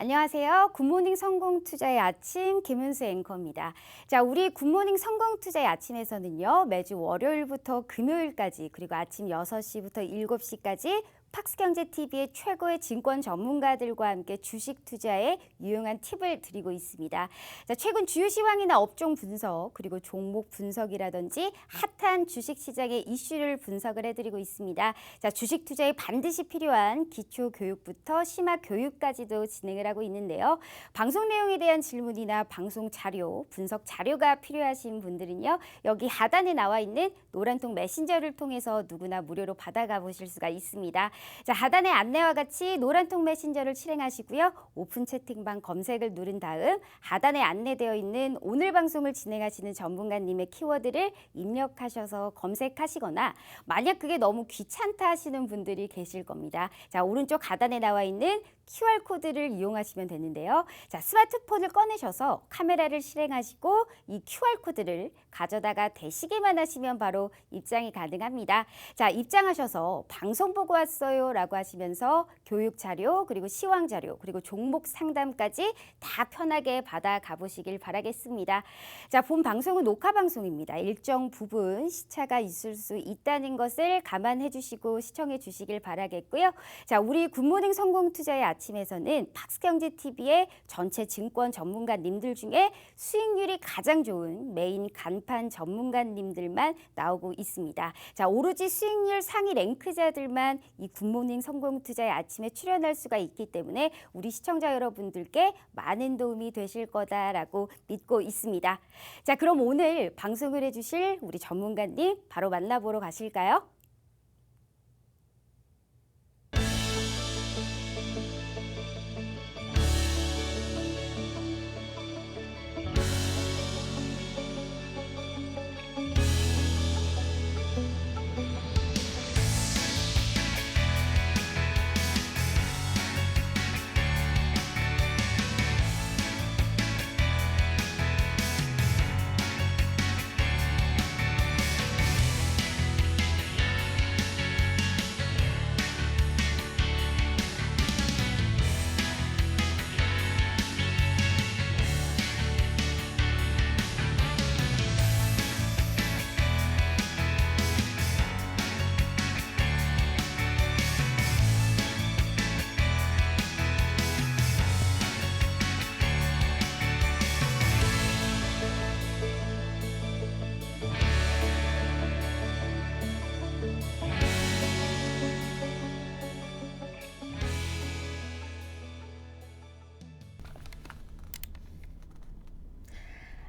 안녕하세요. 굿모닝 성공투자의 아침 김은수 앵커입니다. 자, 우리 굿모닝 성공투자의 아침에서는요. 매주 월요일부터 금요일까지 그리고 아침 6시부터 7시까지 팍스경제TV의 최고의 증권 전문가들과 함께 주식 투자에 유용한 팁을 드리고 있습니다. 자, 최근 주요 시황이나 업종 분석 그리고 종목 분석이라든지 핫한 주식 시장의 이슈를 분석을 해드리고 있습니다. 자, 주식 투자에 반드시 필요한 기초 교육부터 심화 교육까지도 진행을 하고 있는데요. 방송 내용에 대한 질문이나 방송 자료, 분석 자료가 필요하신 분들은요. 여기 하단에 나와 있는 노란통 메신저를 통해서 누구나 무료로 받아가 보실 수가 있습니다. 자, 하단의 안내와 같이 노란통 메신저를 실행하시고요. 오픈 채팅방 검색을 누른 다음 하단에 안내되어 있는 오늘 방송을 진행하시는 전문가님의 키워드를 입력하셔서 검색하시거나 만약 그게 너무 귀찮다 하시는 분들이 계실 겁니다. 자, 오른쪽 하단에 나와 있는 QR코드를 이용하시면 되는데요. 자, 스마트폰을 꺼내셔서 카메라를 실행하시고 이 QR코드를 가져다가 대시기만 하시면 바로 입장이 가능합니다. 자, 입장하셔서 방송 보고 왔어요 라고 하시면서 교육 자료 그리고 시황 자료 그리고 종목 상담까지 다 편하게 받아 가보시길 바라겠습니다. 자, 본 방송은 녹화 방송입니다. 일정 부분 시차가 있을 수 있다는 것을 감안해 주시고 시청해 주시길 바라겠고요. 자, 우리 굿모닝 성공투자의 아침에서는 팍스경제TV의 전체 증권 전문가님들 중에 수익률이 가장 좋은 메인 간판 전문가님들만 나오고 있습니다. 자, 오로지 수익률 상위 랭크자들만 이 굿모닝 성공투자의 아침에 출연할 수가 있기 때문에 우리 시청자 여러분들께 많은 도움이 되실 거다라고 믿고 있습니다. 자, 그럼 오늘 방송을 해주실 우리 전문가님 바로 만나보러 가실까요?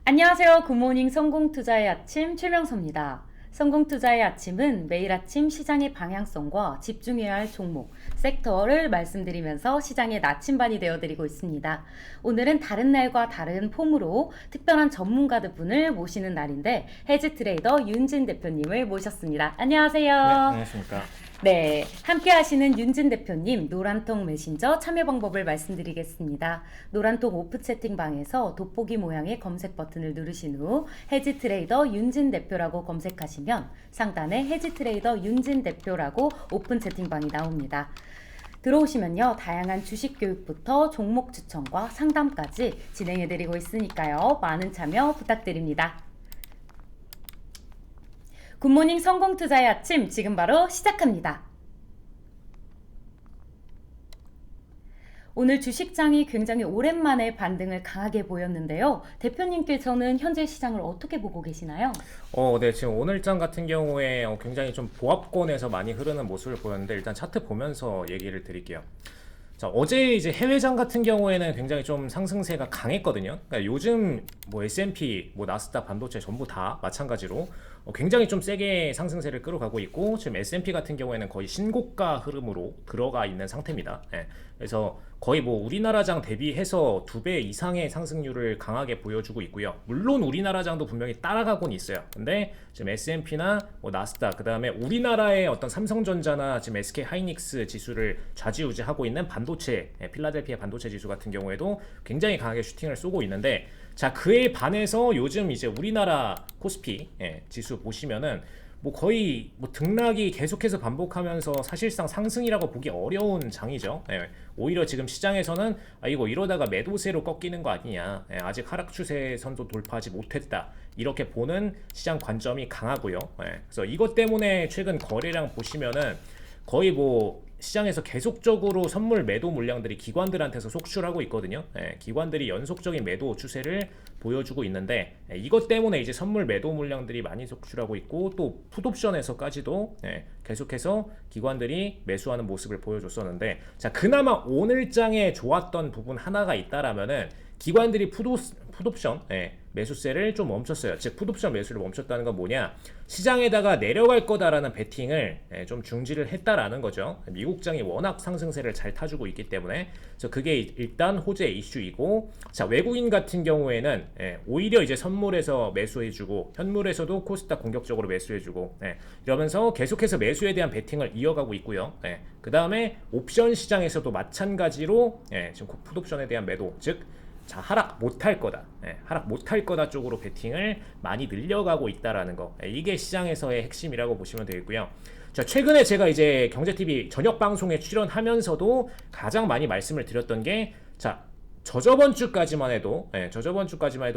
안녕하세요. 굿모닝 성공투자의 아침 최명서입니다. 성공투자의 아침은 매일 아침 시장의 방향성과 집중해야 할 종목, 섹터를 말씀드리면서 시장의 나침반이 되어드리고 있습니다. 오늘은 다른 날과 다른 폼으로 특별한 전문가들 분을 모시는 날인데 해지 트레이더 윤진 대표님을 모셨습니다. 안녕하세요. 네, 안녕하십니까. 네, 함께 하시는 윤진 대표님 노란통 메신저 참여 방법을 말씀드리겠습니다. 노란통 오프 채팅방에서 돋보기 모양의 검색 버튼을 누르신 후 해지 트레이더 윤진 대표라고 검색하시면 상단에 해지 트레이더 윤진 대표라고 오픈 채팅방이 나옵니다. 들어오시면요, 다양한 주식 교육부터 종목 추천과 상담까지 진행해드리고 있으니까요, 많은 참여 부탁드립니다. 굿모닝 성공투자의 아침 지금 바로 시작합니다. 오늘 주식장이 굉장히 오랜만에 반등을 강하게 보였는데요. 대표님께서는 현재 시장을 어떻게 보고 계시나요? 네, 지금 오늘장 같은 경우에 굉장히 좀 보합권에서 많이 흐르는 모습을 보였는데 일단 차트 보면서 얘기를 드릴게요. 자, 어제 이제 해외장 같은 경우에는 굉장히 좀 상승세가 강했거든요. 그러니까 요즘 뭐 S&P, 뭐 나스닥 반도체 전부 다 마찬가지로 굉장히 좀 세게 상승세를 끌어가고 있고 지금 S&P 같은 경우에는 거의 신고가 흐름으로 들어가 있는 상태입니다. 예. 그래서 거의 뭐 우리나라장 대비해서 2배 이상의 상승률을 강하게 보여주고 있고요. 물론 우리나라장도 분명히 따라가곤 있어요. 근데 지금 S&P나 뭐 나스닥, 그 다음에 우리나라의 어떤 삼성전자나 지금 SK 하이닉스 지수를 좌지우지하고 있는 반도체, 필라델피아 반도체 지수 같은 경우에도 굉장히 강하게 슈팅을 쏘고 있는데, 자, 그에 반해서 요즘 이제 우리나라 코스피 지수 보시면은 뭐 거의 뭐 등락이 계속해서 반복하면서 사실상 상승이라고 보기 어려운 장이죠. 예, 오히려 지금 시장에서는 이거 이러다가 매도세로 꺾이는 거 아니냐, 아직 하락 추세선도 돌파하지 못했다, 이렇게 보는 시장 관점이 강하고요. 그래서 이것 때문에 최근 거래량 보시면은 거의 뭐 시장에서 계속적으로 선물 매도 물량들이 기관들한테서 속출하고 있거든요. 기관들이 연속적인 매도 추세를 보여주고 있는데, 이것 때문에 이제 선물 매도 물량들이 많이 속출하고 있고, 또 풋옵션에서까지도 계속해서 기관들이 매수하는 모습을 보여줬었는데, 자, 그나마 오늘장에 좋았던 부분 하나가 있다라면은 기관들이 풋옵션 매수세를 좀 멈췄어요. 즉 풋옵션 매수를 멈췄다는 건 뭐냐, 시장에다가 내려갈 거다라는 베팅을 좀 중지를 했다라는 거죠. 미국장이 워낙 상승세를 잘 타주고 있기 때문에. 그래서 그게 일단 호재 이슈이고, 자, 외국인 같은 경우에는 오히려 이제 선물에서 매수해주고 현물에서도 코스닥 공격적으로 매수해주고, 이러면서 계속해서 매수에 대한 베팅을 이어가고 있고요. 그 다음에 옵션 시장에서도 마찬가지로 지금 풋옵션에 대한 매도, 즉 자, 하락 못할 거다, 하락 못할 거다 쪽으로 베팅을 많이 늘려가고 있다라는 거, 이게 시장에서의 핵심이라고 보시면 되겠고요. 자, 최근에 제가 이제 경제TV 저녁 방송에 출연하면서도 가장 많이 말씀을 드렸던 게, 자, 저저번 주까지만 해도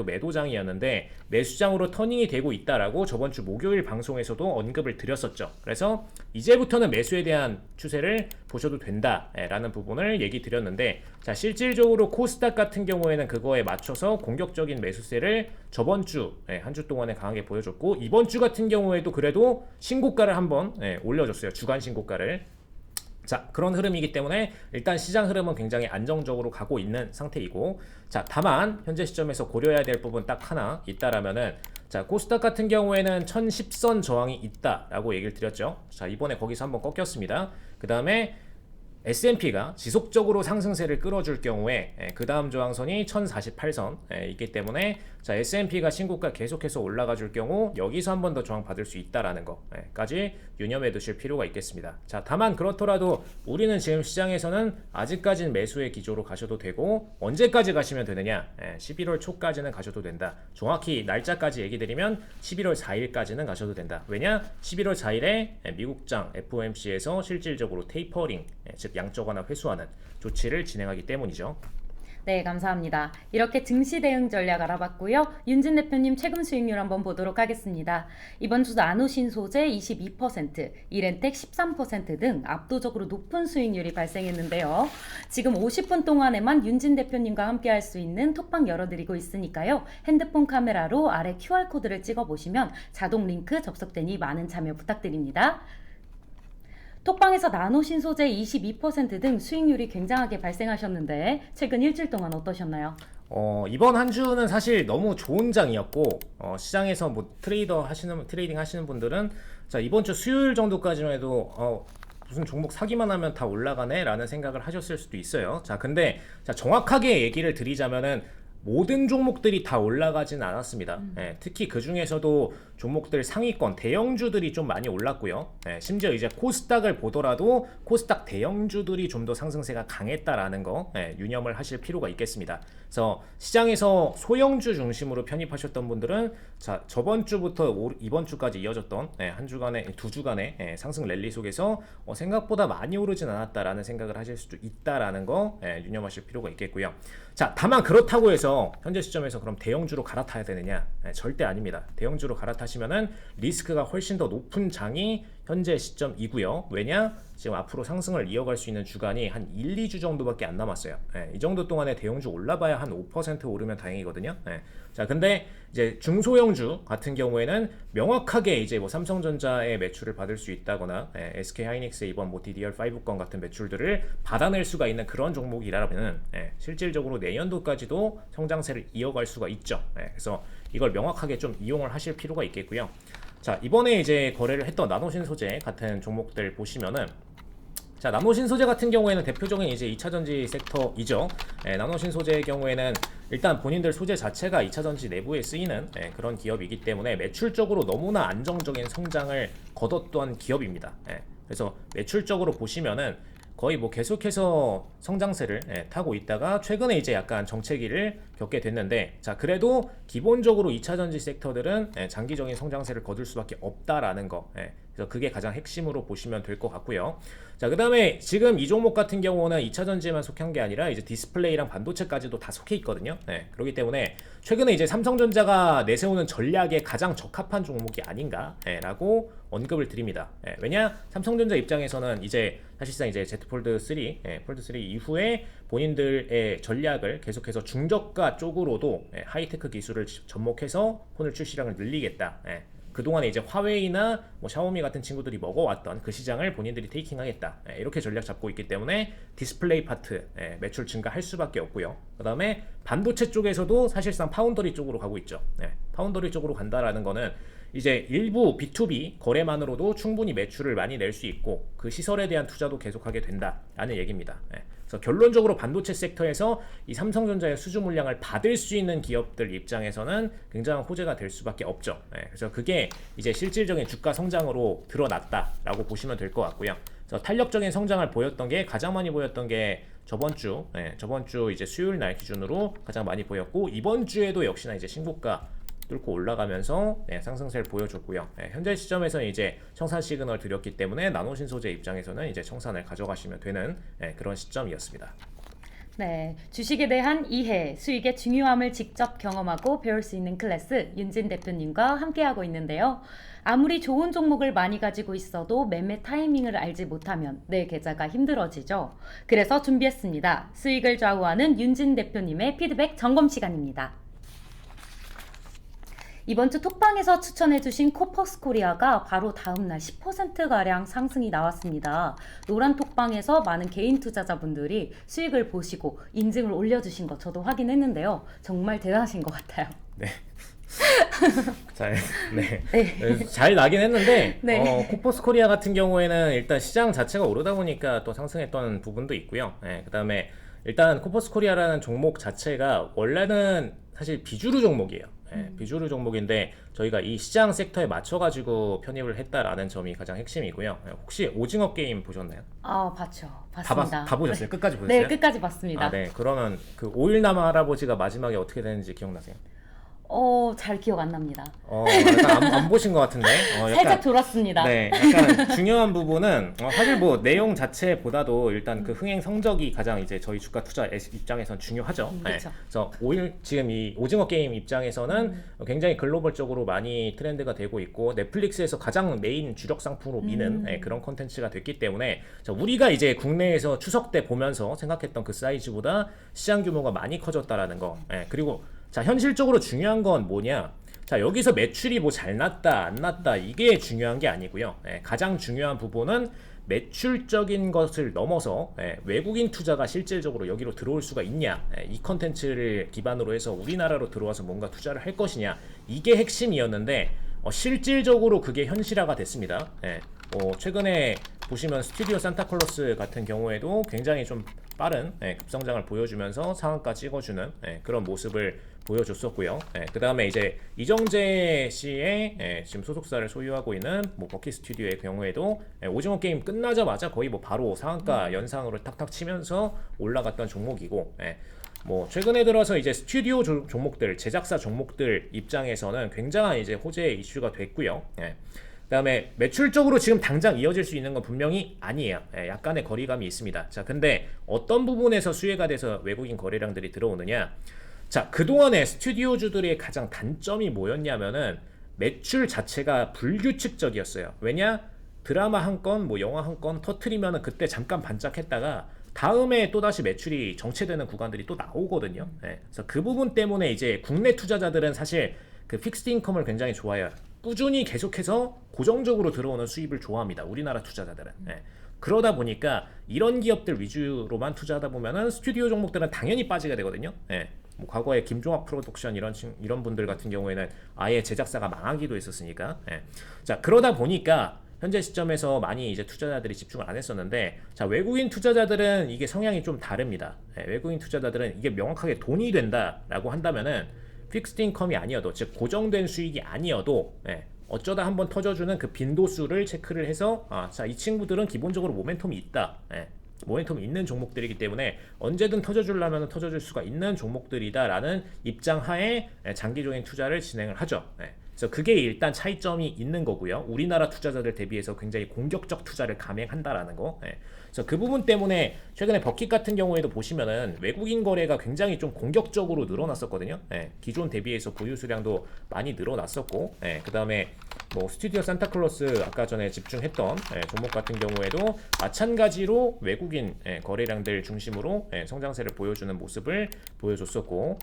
매도장이었는데 매수장으로 터닝이 되고 있다라고 저번 주 목요일 방송에서도 언급을 드렸었죠. 그래서 이제부터는 매수에 대한 추세를 보셔도 된다라는 부분을 얘기 드렸는데, 자, 실질적으로 코스닥 같은 경우에는 그거에 맞춰서 공격적인 매수세를 저번 주 한 주 동안에 강하게 보여줬고, 이번 주 같은 경우에도 그래도 신고가를 한번 올려줬어요. 주간 신고가를. 자, 그런 흐름이기 때문에 일단 시장 흐름은 굉장히 안정적으로 가고 있는 상태이고, 자, 다만 현재 시점에서 고려해야 될 부분 딱 하나 있다라면은, 자, 코스닥 같은 경우에는 1010선 저항이 있다라고 얘기를 드렸죠. 자, 이번에 거기서 한번 꺾였습니다. 그 다음에 S&P가 지속적으로 상승세를 끌어줄 경우에 그 다음 저항선이 1048선 있기 때문에, 자, S&P가 신고가 계속해서 올라가 줄 경우 여기서 한 번 더 저항 받을 수 있다라는 거까지 유념해 두실 필요가 있겠습니다. 자, 다만 그렇더라도 우리는 지금 시장에서는 아직까지는 매수의 기조로 가셔도 되고, 언제까지 가시면 되느냐, 11월 초까지는 가셔도 된다. 정확히 날짜까지 얘기 드리면 11월 4일까지는 가셔도 된다. 왜냐, 11월 4일에 미국장 FOMC에서 실질적으로 테이퍼링, 즉 양적 완화 회수하는 조치를 진행하기 때문이죠. 네, 감사합니다. 이렇게 증시 대응 전략 알아봤고요. 윤진 대표님 최근 수익률 한번 보도록 하겠습니다. 이번 주 나누신 소재 22%, 이렌텍 13% 등 압도적으로 높은 수익률이 발생했는데요. 지금 50분 동안에만 윤진 대표님과 함께 할 수 있는 톡방 열어드리고 있으니까요. 핸드폰 카메라로 아래 QR코드를 찍어보시면 자동 링크 접속되니 많은 참여 부탁드립니다. 톡방에서 나노신소재 22% 등 수익률이 굉장하게 발생하셨는데 최근 일주일 동안 어떠셨나요? 이번 한 주는 사실 너무 좋은 장이었고, 시장에서 뭐 트레이딩 하시는 분들은, 자, 이번 주 수요일 정도까지만 해도 무슨 종목 사기만 하면 다 올라가네 라는 생각을 하셨을 수도 있어요. 자, 근데 자, 정확하게 얘기를 드리자면은 모든 종목들이 다 올라가진 않았습니다. 특히 그 중에서도 종목들 상위권 대형주들이 좀 많이 올랐고요. 심지어 이제 코스닥을 보더라도 코스닥 대형주들이 좀 더 상승세가 강했다라는 거 유념을 하실 필요가 있겠습니다. 그래서 시장에서 소형주 중심으로 편입하셨던 분들은, 자, 저번 주부터 이번 주까지 이어졌던 두 주간의 상승 랠리 속에서 생각보다 많이 오르진 않았다라는 생각을 하실 수도 있다라는 거 유념하실 필요가 있겠고요. 자, 다만 그렇다고 해서 현재 시점에서 그럼 대형주로 갈아타야 되느냐? 절대 아닙니다. 대형주로 갈아타시면은 리스크가 훨씬 더 높은 장이 현재 시점이고요. 왜냐? 지금 앞으로 상승을 이어갈 수 있는 주간이 한 1, 2주 정도밖에 안 남았어요. 이 정도 동안에 대형주 올라봐야 한 5% 오르면 다행이거든요. 자, 근데 이제 중소형주 같은 경우에는 명확하게 이제 뭐 삼성전자의 매출을 받을 수 있다거나 SK하이닉스의 이번 뭐 DDR5건 같은 매출들을 받아낼 수가 있는 그런 종목이라면 실질적으로 내년도까지도 성장세를 이어갈 수가 있죠. 그래서 이걸 명확하게 좀 이용을 하실 필요가 있겠고요. 자, 이번에 이제 거래를 했던 나노신소재 같은 종목들 보시면은, 자, 나노신소재 같은 경우에는 대표적인 이제 2차전지 섹터이죠. 나노신소재의 경우에는 일단 본인들 소재 자체가 2차전지 내부에 쓰이는 그런 기업이기 때문에 매출적으로 너무나 안정적인 성장을 거뒀던 기업입니다. 그래서 매출적으로 보시면은 거의 뭐 계속해서 성장세를 타고 있다가 최근에 이제 약간 정체기를 겪게 됐는데, 자 그래도 기본적으로 2차전지 섹터들은 장기적인 성장세를 거둘 수밖에 없다라는 거, 그래서 그게 가장 핵심으로 보시면 될 것 같고요. 자 그다음에 지금 이 종목 같은 경우는 2차전지에만 속한 게 아니라 이제 디스플레이랑 반도체까지도 다 속해 있거든요. 그렇기 때문에 최근에 이제 삼성전자가 내세우는 전략에 가장 적합한 종목이 아닌가라고 언급을 드립니다. 왜냐 삼성전자 입장에서는 이제 사실상 이제 Z 폴드 3, 폴드 3 이후에 본인들의 전략을 계속해서 중저가 쪽으로도 하이테크 기술을 접목해서 폰을 출시량을 늘리겠다. 그동안에 이제 화웨이나 뭐 샤오미 같은 친구들이 먹어왔던 그 시장을 본인들이 테이킹하겠다. 이렇게 전략 잡고 있기 때문에 디스플레이 파트 매출 증가할 수밖에 없고요. 그 다음에 반도체 쪽에서도 사실상 파운더리 쪽으로 가고 있죠. 파운더리 쪽으로 간다라는 거는 이제 일부 B2B 거래만으로도 충분히 매출을 많이 낼 수 있고 그 시설에 대한 투자도 계속하게 된다라는 얘기입니다. 그래서 결론적으로 반도체 섹터에서 이 삼성전자의 수주 물량을 받을 수 있는 기업들 입장에서는 굉장한 호재가 될 수밖에 없죠. 그래서 그게 이제 실질적인 주가 성장으로 드러났다라고 보시면 될 것 같고요. 그래서 탄력적인 성장을 보였던 게 가장 많이 보였던 게 저번 주 이제 수요일 날 기준으로 가장 많이 보였고, 이번 주에도 역시나 이제 신고가 뚫고 올라가면서 상승세를 보여줬고요. 현재 시점에서 이제 청산 시그널 드렸기 때문에 나노신소재 입장에서는 이제 청산을 가져가시면 되는 그런 시점이었습니다. 네, 주식에 대한 이해, 수익의 중요함을 직접 경험하고 배울 수 있는 클래스 윤진 대표님과 함께하고 있는데요. 아무리 좋은 종목을 많이 가지고 있어도 매매 타이밍을 알지 못하면 내 계좌가 힘들어지죠. 그래서 준비했습니다. 수익을 좌우하는 윤진 대표님의 피드백 점검 시간입니다. 이번 주 톡방에서 추천해주신 코퍼스 코리아가 바로 다음날 10%가량 상승이 나왔습니다. 노란 톡방에서 많은 개인 투자자분들이 수익을 보시고 인증을 올려주신 거 저도 확인했는데요. 정말 대단하신 것 같아요. 네. 잘 나긴 했는데 코퍼스 코리아 같은 경우에는 일단 시장 자체가 오르다 보니까 또 상승했던 부분도 있고요. 그 다음에 일단 코퍼스 코리아라는 종목 자체가 원래는 사실 비주류 종목이에요. 비주류 종목인데 저희가 이 시장 섹터에 맞춰가지고 편입을 했다라는 점이 가장 핵심이고요. 혹시 오징어 게임 보셨나요? 봤죠. 봤습니다. 다 보셨어요? 끝까지 보셨어요? 네, 끝까지 봤습니다. 네. 그러면 그 오일남 할아버지가 마지막에 어떻게 되는지 기억나세요? 잘 기억 안 납니다. 약간 안 보신 것 같은데. 살짝 졸았습니다. 네, 약간 중요한 부분은 사실 뭐 내용 자체보다도 일단 그 흥행 성적이 가장 이제 저희 주가 투자 입장에선 중요하죠. 그렇죠. 그래서 지금 이 오징어 게임 입장에서는 굉장히 글로벌적으로 많이 트렌드가 되고 있고 넷플릭스에서 가장 메인 주력 상품으로 미는 그런 콘텐츠가 됐기 때문에 우리가 이제 국내에서 추석 때 보면서 생각했던 그 사이즈보다 시장 규모가 많이 커졌다라는 거. 그리고 자, 현실적으로 중요한 건 뭐냐? 자, 여기서 매출이 뭐 잘 났다, 안 났다, 이게 중요한 게 아니고요. 가장 중요한 부분은 매출적인 것을 넘어서 외국인 투자가 실질적으로 여기로 들어올 수가 있냐, 이 컨텐츠를 기반으로 해서 우리나라로 들어와서 뭔가 투자를 할 것이냐, 이게 핵심이었는데 실질적으로 그게 현실화가 됐습니다. 최근에 보시면 스튜디오 산타클로스 같은 경우에도 굉장히 좀 빠른 급성장을 보여주면서 상한가 찍어주는 그런 모습을 보여줬었고요. 그 다음에 이제 이정재 씨의 지금 소속사를 소유하고 있는 뭐 버키 스튜디오의 경우에도 오징어 게임 끝나자마자 거의 뭐 바로 상한가 연상으로 탁탁 치면서 올라갔던 종목이고, 뭐 최근에 들어서 이제 스튜디오 종목들, 제작사 종목들 입장에서는 굉장한 이제 호재의 이슈가 됐고요. 그다음에 매출적으로 지금 당장 이어질 수 있는 건 분명히 아니에요. 약간의 거리감이 있습니다. 자, 근데 어떤 부분에서 수혜가 돼서 외국인 거래량들이 들어오느냐? 자, 그동안에 스튜디오주들의 가장 단점이 뭐였냐면은 매출 자체가 불규칙적이었어요. 왜냐? 드라마 한 건, 뭐 영화 한 건 터트리면은 그때 잠깐 반짝했다가 다음에 또다시 매출이 정체되는 구간들이 또 나오거든요. 그래서 그 부분 때문에 이제 국내 투자자들은 사실 그 픽스드 인컴을 굉장히 좋아해요. 꾸준히 계속해서 고정적으로 들어오는 수입을 좋아합니다. 우리나라 투자자들은. 그러다 보니까 이런 기업들 위주로만 투자하다 보면은 스튜디오 종목들은 당연히 빠지게 되거든요. 뭐 과거에 김종학 프로덕션 이런 분들 같은 경우에는 아예 제작사가 망하기도 했었으니까. 자, 그러다 보니까 현재 시점에서 많이 이제 투자자들이 집중을 안 했었는데, 자, 외국인 투자자들은 이게 성향이 좀 다릅니다. 외국인 투자자들은 이게 명확하게 돈이 된다라고 한다면은 픽스드 인컴이 아니어도, 즉 고정된 수익이 아니어도 어쩌다 한번 터져주는 그 빈도수를 체크를 해서 자, 이 친구들은 기본적으로 모멘텀이 있다. 모멘텀이 있는 종목들이기 때문에 언제든 터져주려면 터져줄 수가 있는 종목들이다라는 입장 하에 장기적인 투자를 진행을 하죠. 그래서 그게 일단 차이점이 있는 거고요. 우리나라 투자자들 대비해서 굉장히 공격적 투자를 감행한다라는 거. 그래서 그 부분 때문에 최근에 버킷 같은 경우에도 보시면은 외국인 거래가 굉장히 좀 공격적으로 늘어났었거든요. 기존 대비해서 보유 수량도 많이 늘어났었고, 그 다음에 뭐 스튜디오 산타클로스 아까 전에 집중했던 종목 같은 경우에도 마찬가지로 외국인 거래량들 중심으로 성장세를 보여주는 모습을 보여줬었고,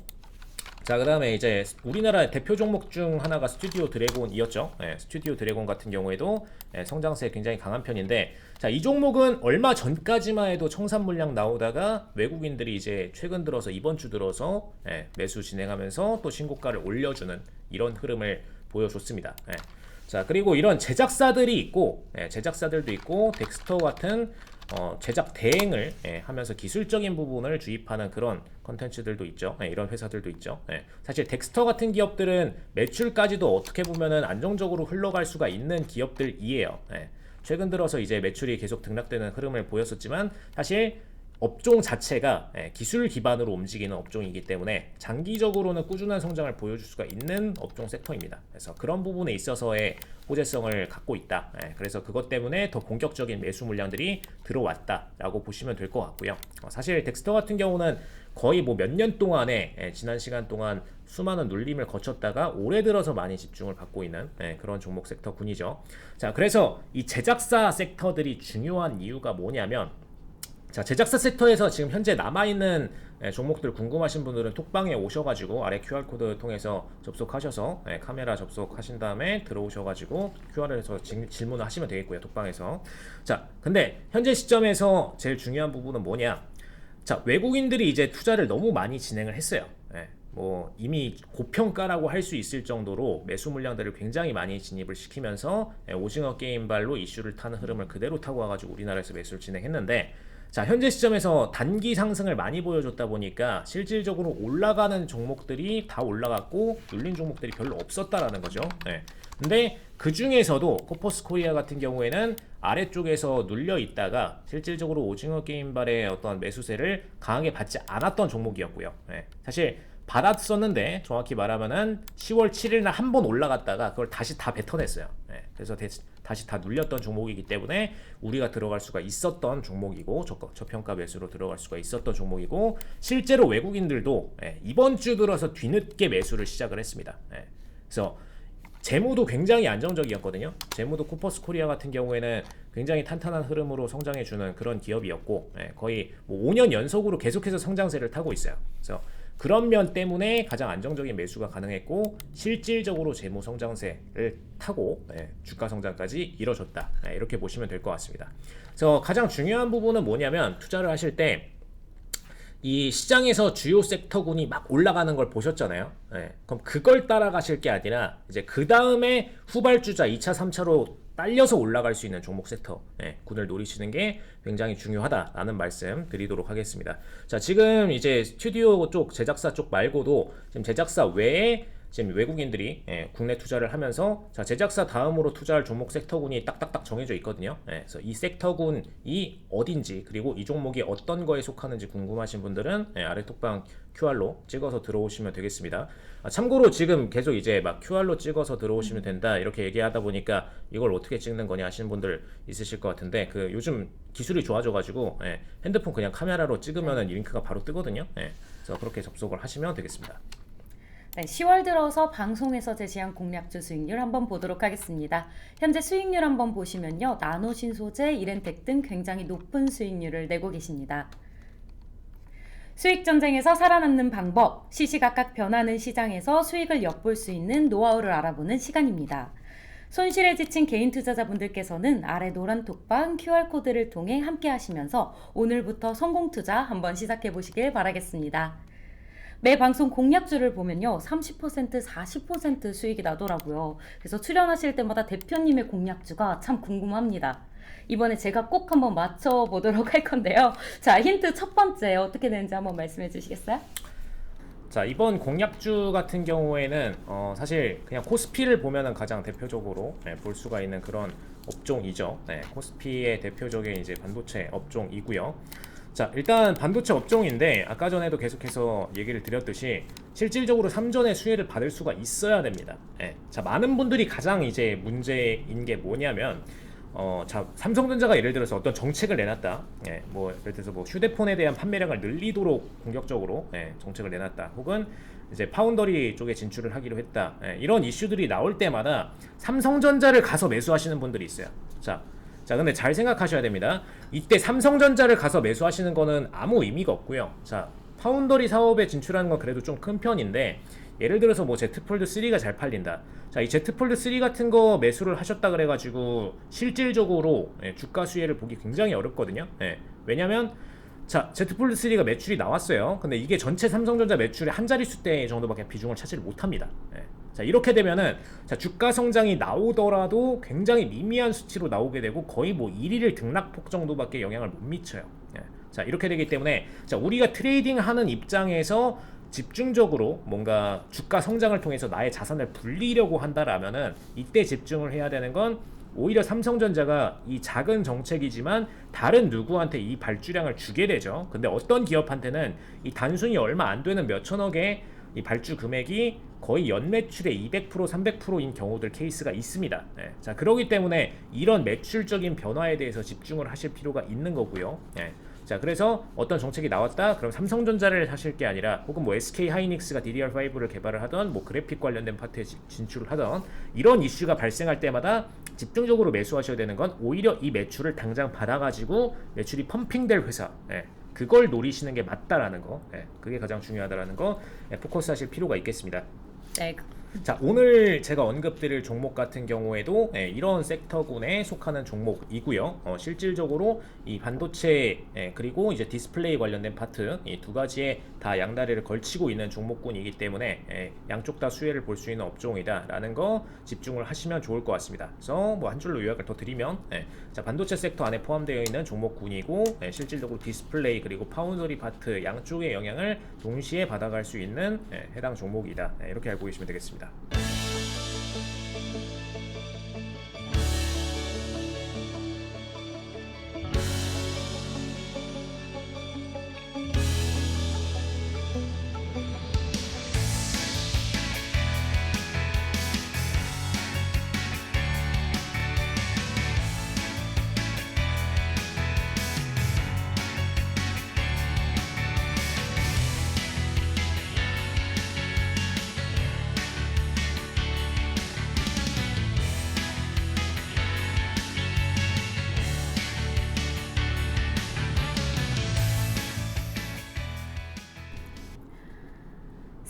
자, 그 다음에 이제 우리나라 대표 종목 중 하나가 스튜디오 드래곤이었죠. 스튜디오 드래곤 같은 경우에도 성장세 굉장히 강한 편인데, 자, 이 종목은 얼마 전까지만 해도 청산 물량 나오다가 외국인들이 이제 최근 들어서 이번 주 들어서 매수 진행하면서 또 신고가를 올려주는 이런 흐름을 보여줬습니다. 자, 그리고 이런 제작사들이 있고, 제작사들도 있고, 덱스터 같은 제작 대행을 하면서 기술적인 부분을 주입하는 그런 컨텐츠들도 있죠. 이런 회사들도 있죠. 사실 덱스터 같은 기업들은 매출까지도 어떻게 보면은 안정적으로 흘러갈 수가 있는 기업들이에요. 최근 들어서 이제 매출이 계속 등락되는 흐름을 보였었지만 사실 업종 자체가 기술 기반으로 움직이는 업종이기 때문에 장기적으로는 꾸준한 성장을 보여줄 수가 있는 업종 섹터입니다. 그래서 그런 부분에 있어서의 호재성을 갖고 있다. 그래서 그것 때문에 더 공격적인 매수 물량들이 들어왔다라고 보시면 될 것 같고요. 사실 덱스터 같은 경우는 거의 뭐 몇 년 동안에 지난 시간 동안 수많은 눌림을 거쳤다가 올해 들어서 많이 집중을 받고 있는 그런 종목 섹터군이죠. 자, 그래서 이 제작사 섹터들이 중요한 이유가 뭐냐면, 자, 제작사 섹터에서 지금 현재 남아있는 종목들 궁금하신 분들은 톡방에 오셔가지고 아래 QR코드 통해서 접속하셔서 카메라 접속하신 다음에 들어오셔가지고 QR에서 질문을 하시면 되겠고요. 톡방에서. 자, 근데 현재 시점에서 제일 중요한 부분은 뭐냐? 자, 외국인들이 이제 투자를 너무 많이 진행을 했어요. 뭐 이미 고평가라고 할 수 있을 정도로 매수 물량들을 굉장히 많이 진입을 시키면서 오징어 게임발로 이슈를 타는 흐름을 그대로 타고 와가지고 우리나라에서 매수를 진행했는데, 자, 현재 시점에서 단기 상승을 많이 보여줬다 보니까 실질적으로 올라가는 종목들이 다 올라갔고 눌린 종목들이 별로 없었다라는 거죠. 근데 그 중에서도 코퍼스 코리아 같은 경우에는 아래쪽에서 눌려 있다가 실질적으로 오징어 게임발의 어떤 매수세를 강하게 받지 않았던 종목이었고요. 사실 받았었는데 정확히 말하면은 10월 7일 날 한 번 올라갔다가 그걸 다시 다 뱉어냈어요. 그래서 다시 다 눌렸던 종목이기 때문에 우리가 들어갈 수가 있었던 종목이고, 저평가 매수로 들어갈 수가 있었던 종목이고, 실제로 외국인들도 이번 주 들어서 뒤늦게 매수를 시작을 했습니다. 그래서 재무도 굉장히 안정적이었거든요. 재무도 코퍼스 코리아 같은 경우에는 굉장히 탄탄한 흐름으로 성장해주는 그런 기업이었고, 거의 뭐 5년 연속으로 계속해서 성장세를 타고 있어요. 그래서 그런 면 때문에 가장 안정적인 매수가 가능했고, 실질적으로 재무 성장세를 타고 주가 성장까지 이뤄졌다. 이렇게 보시면 될 것 같습니다. 그래서 가장 중요한 부분은 뭐냐면, 투자를 하실 때 이 시장에서 주요 섹터군이 막 올라가는 걸 보셨잖아요. 그럼 그걸 따라가실 게 아니라 이제 그 다음에 후발주자 2차, 3차로 딸려서 올라갈 수 있는 종목 섹터 군을 노리시는 게 굉장히 중요하다라는 말씀 드리도록 하겠습니다. 자, 지금 이제 스튜디오 쪽 제작사 쪽 말고도 지금 제작사 외에 지금 외국인들이 국내 투자를 하면서, 자, 제작사 다음으로 투자할 종목 섹터군이 딱딱딱 정해져 있거든요. 그래서 이 섹터군이 어딘지, 그리고 이 종목이 어떤 거에 속하는지 궁금하신 분들은 아래 톡방 QR로 찍어서 들어오시면 되겠습니다. 참고로 지금 계속 이제 막 QR로 찍어서 들어오시면 된다 이렇게 얘기하다 보니까 이걸 어떻게 찍는 거냐 하시는 분들 있으실 것 같은데, 그 요즘 기술이 좋아져가지고 핸드폰 그냥 카메라로 찍으면은 링크가 바로 뜨거든요. 그래서 그렇게 접속을 하시면 되겠습니다. 네, 10월 들어서 방송에서 제시한 공략주 수익률 한번 보도록 하겠습니다. 현재 수익률 한번 보시면요, 나노신소재, 이렌텍 등 굉장히 높은 수익률을 내고 계십니다. 수익 전쟁에서 살아남는 방법, 시시각각 변하는 시장에서 수익을 엿볼 수 있는 노하우를 알아보는 시간입니다. 손실에 지친 개인 투자자분들께서는 아래 노란 톡방 QR코드를 통해 함께 하시면서 오늘부터 성공 투자 한번 시작해 보시길 바라겠습니다. 매 방송 공략주를 보면요, 30%, 40% 수익이 나더라고요. 그래서 출연하실 때마다 대표님의 공략주가 참 궁금합니다. 이번에 제가 꼭 한번 맞춰보도록 할 건데요. 자, 힌트 첫 번째 어떻게 되는지 한번 말씀해 주시겠어요? 자, 이번 공약주 같은 경우에는 사실 그냥 코스피를 보면은 가장 대표적으로 볼 수가 있는 그런 업종이죠. 코스피의 대표적인 이제 반도체 업종이고요. 자, 일단 반도체 업종인데 아까 전에도 계속해서 얘기를 드렸듯이 실질적으로 삼전의 수혜를 받을 수가 있어야 됩니다. 자, 많은 분들이 가장 이제 문제인 게 뭐냐면 자, 삼성전자가 예를 들어서 어떤 정책을 내놨다. 뭐 예를 들어서 뭐 휴대폰에 대한 판매량을 늘리도록 공격적으로 정책을 내놨다. 혹은 이제 파운더리 쪽에 진출을 하기로 했다. 이런 이슈들이 나올 때마다 삼성전자를 가서 매수하시는 분들이 있어요. 자, 근데 잘 생각하셔야 됩니다. 이때 삼성전자를 가서 매수하시는 거는 아무 의미가 없고요. 자, 파운더리 사업에 진출하는 건 그래도 좀 큰 편인데 예를 들어서 뭐 Z 폴드 3가 잘 팔린다. 자, 이 Z 폴드 3 같은 거 매수를 하셨다 그래가지고 실질적으로 주가 수혜를 보기 굉장히 어렵거든요. 왜냐면 자, Z 폴드 3가 매출이 나왔어요. 근데 이게 전체 삼성전자 매출의 한 자릿수대 정도밖에 비중을 차지를 못합니다. 자, 이렇게 되면은 자, 주가 성장이 나오더라도 굉장히 미미한 수치로 나오게 되고 거의 뭐 1일 등락폭 정도밖에 영향을 못 미쳐요. 자, 이렇게 되기 때문에 자, 우리가 트레이딩하는 입장에서 집중적으로 뭔가 주가 성장을 통해서 나의 자산을 불리려고 한다라면은 이때 집중을 해야 되는 건 오히려 삼성전자가 이 작은 정책이지만 다른 누구한테 이 발주량을 주게 되죠. 근데 어떤 기업한테는 이 단순히 얼마 안 되는 몇천억의 이 발주 금액이 거의 연매출의 200% 300%인 경우들 케이스가 있습니다. 자, 그렇기 때문에 이런 매출적인 변화에 대해서 집중을 하실 필요가 있는 거고요. 자, 그래서 어떤 정책이 나왔다 그럼 삼성전자를 사실 게 아니라 혹은 뭐 SK 하이닉스가 DDR5를 개발을 하던 뭐 그래픽 관련된 파트에 진출을 하던 이런 이슈가 발생할 때마다 집중적으로 매수하셔야 되는 건 오히려 이 매출을 당장 받아가지고 매출이 펌핑될 회사 그걸 노리시는 게 맞다라는 거 그게 가장 중요하다라는 거 포커스 하실 필요가 있겠습니다. 네. 자, 오늘 제가 언급드릴 종목 같은 경우에도 이런 섹터군에 속하는 종목이고요. 실질적으로 이 반도체 그리고 이제 디스플레이 관련된 파트 이 두 가지에 다 양다리를 걸치고 있는 종목군이기 때문에 양쪽 다 수혜를 볼 수 있는 업종이다라는 거 집중을 하시면 좋을 것 같습니다. 그래서 뭐 한 줄로 요약을 더 드리면 자, 반도체 섹터 안에 포함되어 있는 종목군이고 실질적으로 디스플레이 그리고 파운더리 파트 양쪽의 영향을 동시에 받아갈 수 있는 해당 종목이다. 이렇게 알고 계시면 되겠습니다.